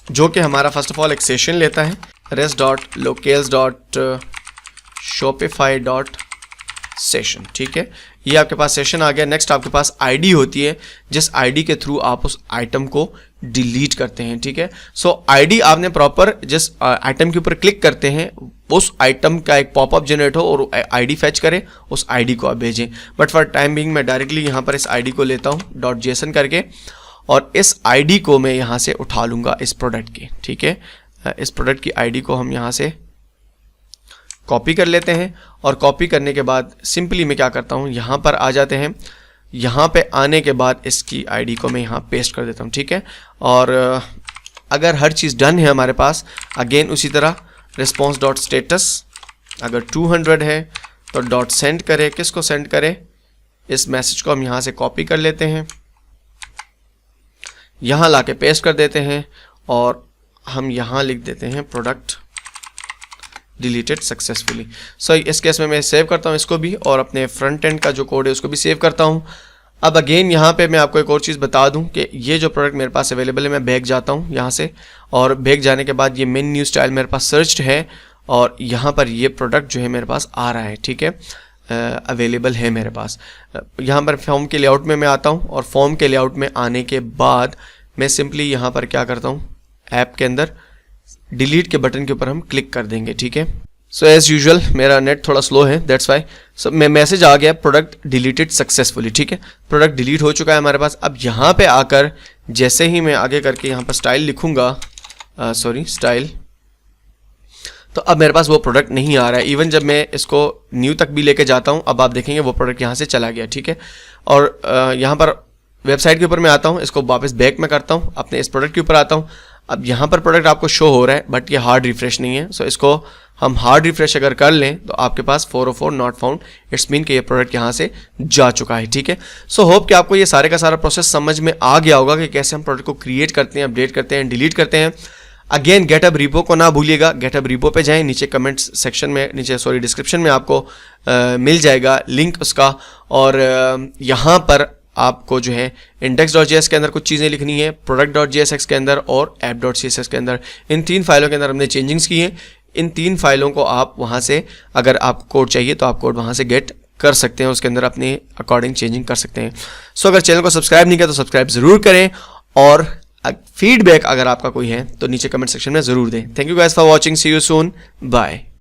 जो कि हमारा फर्स्ट ऑफ ऑल एक सेशन लेता है, rest.locales.shopify.session, ठीक है। ये आपके पास सेशन आ गया। नेक्स्ट आपके पास आईडी होती है, जिस आईडी के थ्रू आप उस आइटम को डिलीट करते हैं, ठीक है। सो आईडी आपने प्रॉपर जिस आइटम के ऊपर क्लिक करते हैं उस आइटम का एक पॉपअप जनरेट हो और आईडी फैच करे, उस आईडी को आप भेजें। बट फॉर टाइम बिंग मैं डायरेक्टली यहाँ पर इस आईडी को लेता हूँ .json करके, और इस आईडी को मैं यहाँ से उठा लूँगा इस प्रोडक्ट की, ठीक है। इस प्रोडक्ट की आईडी को हम यहाँ से कॉपी कर लेते हैं, और कॉपी करने के बाद सिंपली मैं क्या करता हूँ, यहाँ पर आ जाते हैं। यहाँ पे आने के बाद इसकी आईडी को मैं यहाँ पेस्ट कर देता हूँ, ठीक है। और अगर हर चीज़ डन है हमारे पास, अगेन उसी तरह response.status अगर 200 है तो .send करे, किसको सेंड करे, इस मैसेज को हम यहाँ से कॉपी कर लेते हैं, यहाँ ला के पेस्ट कर देते हैं, और हम यहाँ लिख देते हैं प्रोडक्ट डिलीटेड सक्सेसफुली। सो इस केस में मैं सेव करता हूँ इसको भी, और अपने फ्रंट एंड का जो कोड है उसको भी सेव करता हूँ। अब अगेन यहाँ पे मैं आपको एक और चीज़ बता दूँ कि ये जो प्रोडक्ट मेरे पास अवेलेबल है, मैं बैक जाता हूँ यहाँ से, और बैक जाने के बाद ये मेन न्यू स्टाइल मेरे पास सर्च्ड है, और यहाँ पर ये प्रोडक्ट जो है मेरे पास आ रहा है, ठीक है, अवेलेबल है मेरे पास। यहाँ पर फॉर्म के लेआउट में मैं आता हूँ, और फॉर्म के लेआउट में आने के बाद मैं सिंपली यहाँ पर क्या करता हूँ, ऐप के अंदर डिलीट के बटन के ऊपर हम क्लिक कर देंगे, ठीक है। सो एज यूजुअल मेरा नेट थोड़ा स्लो है, दैट्स वाई। सो मैं मैसेज आ गया प्रोडक्ट डिलीटेड सक्सेसफुली, ठीक है, प्रोडक्ट डिलीट हो चुका है हमारे पास। अब यहाँ पे आकर जैसे ही मैं आगे करके यहाँ पर स्टाइल लिखूंगा, स्टाइल, तो अब मेरे पास वो प्रोडक्ट नहीं आ रहा है। इवन जब मैं इसको न्यू तक भी लेके जाता हूँ, अब आप देखेंगे वो प्रोडक्ट यहाँ से चला गया, ठीक है। और यहाँ पर वेबसाइट के ऊपर मैं आता हूँ, इसको वापस बैक में करता हूँ, अपने इस प्रोडक्ट के ऊपर आता हूँ। अब यहाँ पर प्रोडक्ट आपको शो हो रहा है, बट ये हार्ड रिफ्रेश नहीं है। सो इसको हम हार्ड रिफ्रेश अगर कर लें तो आपके पास 404 नॉट फाउंड, इट्स मीन कि ये प्रोडक्ट यहाँ से जा चुका है, ठीक है। सो होप कि आपको ये सारे का सारा प्रोसेस समझ में आ गया होगा कि कैसे हम प्रोडक्ट को क्रिएट करते हैं, अपडेट करते हैं, डिलीट करते हैं। अगेन गेटअप रिपो को ना भूलिएगा, गेटअप रिपो पे जाएं, नीचे कमेंट सेक्शन में, डिस्क्रिप्शन में आपको मिल जाएगा लिंक उसका। और यहाँ पर आपको जो है index.js के अंदर कुछ चीज़ें लिखनी है, product.jsx के अंदर और app.css के अंदर। इन 3 फाइलों के अंदर हमने चेंजिंग्स की हैं। इन 3 फाइलों को आप वहाँ से, अगर आपको कोड चाहिए तो आप कोड वहाँ से गेट कर सकते हैं, उसके अंदर अपने अकॉर्डिंग चेंजिंग कर सकते हैं। सो अगर चैनल को सब्सक्राइब नहीं किया तो सब्सक्राइब ज़रूर करें, और फीडबैक अगर आपका कोई है तो नीचे कमेंट सेक्शन में ज़रूर दें। Thank you guys for watching, see you soon, bye.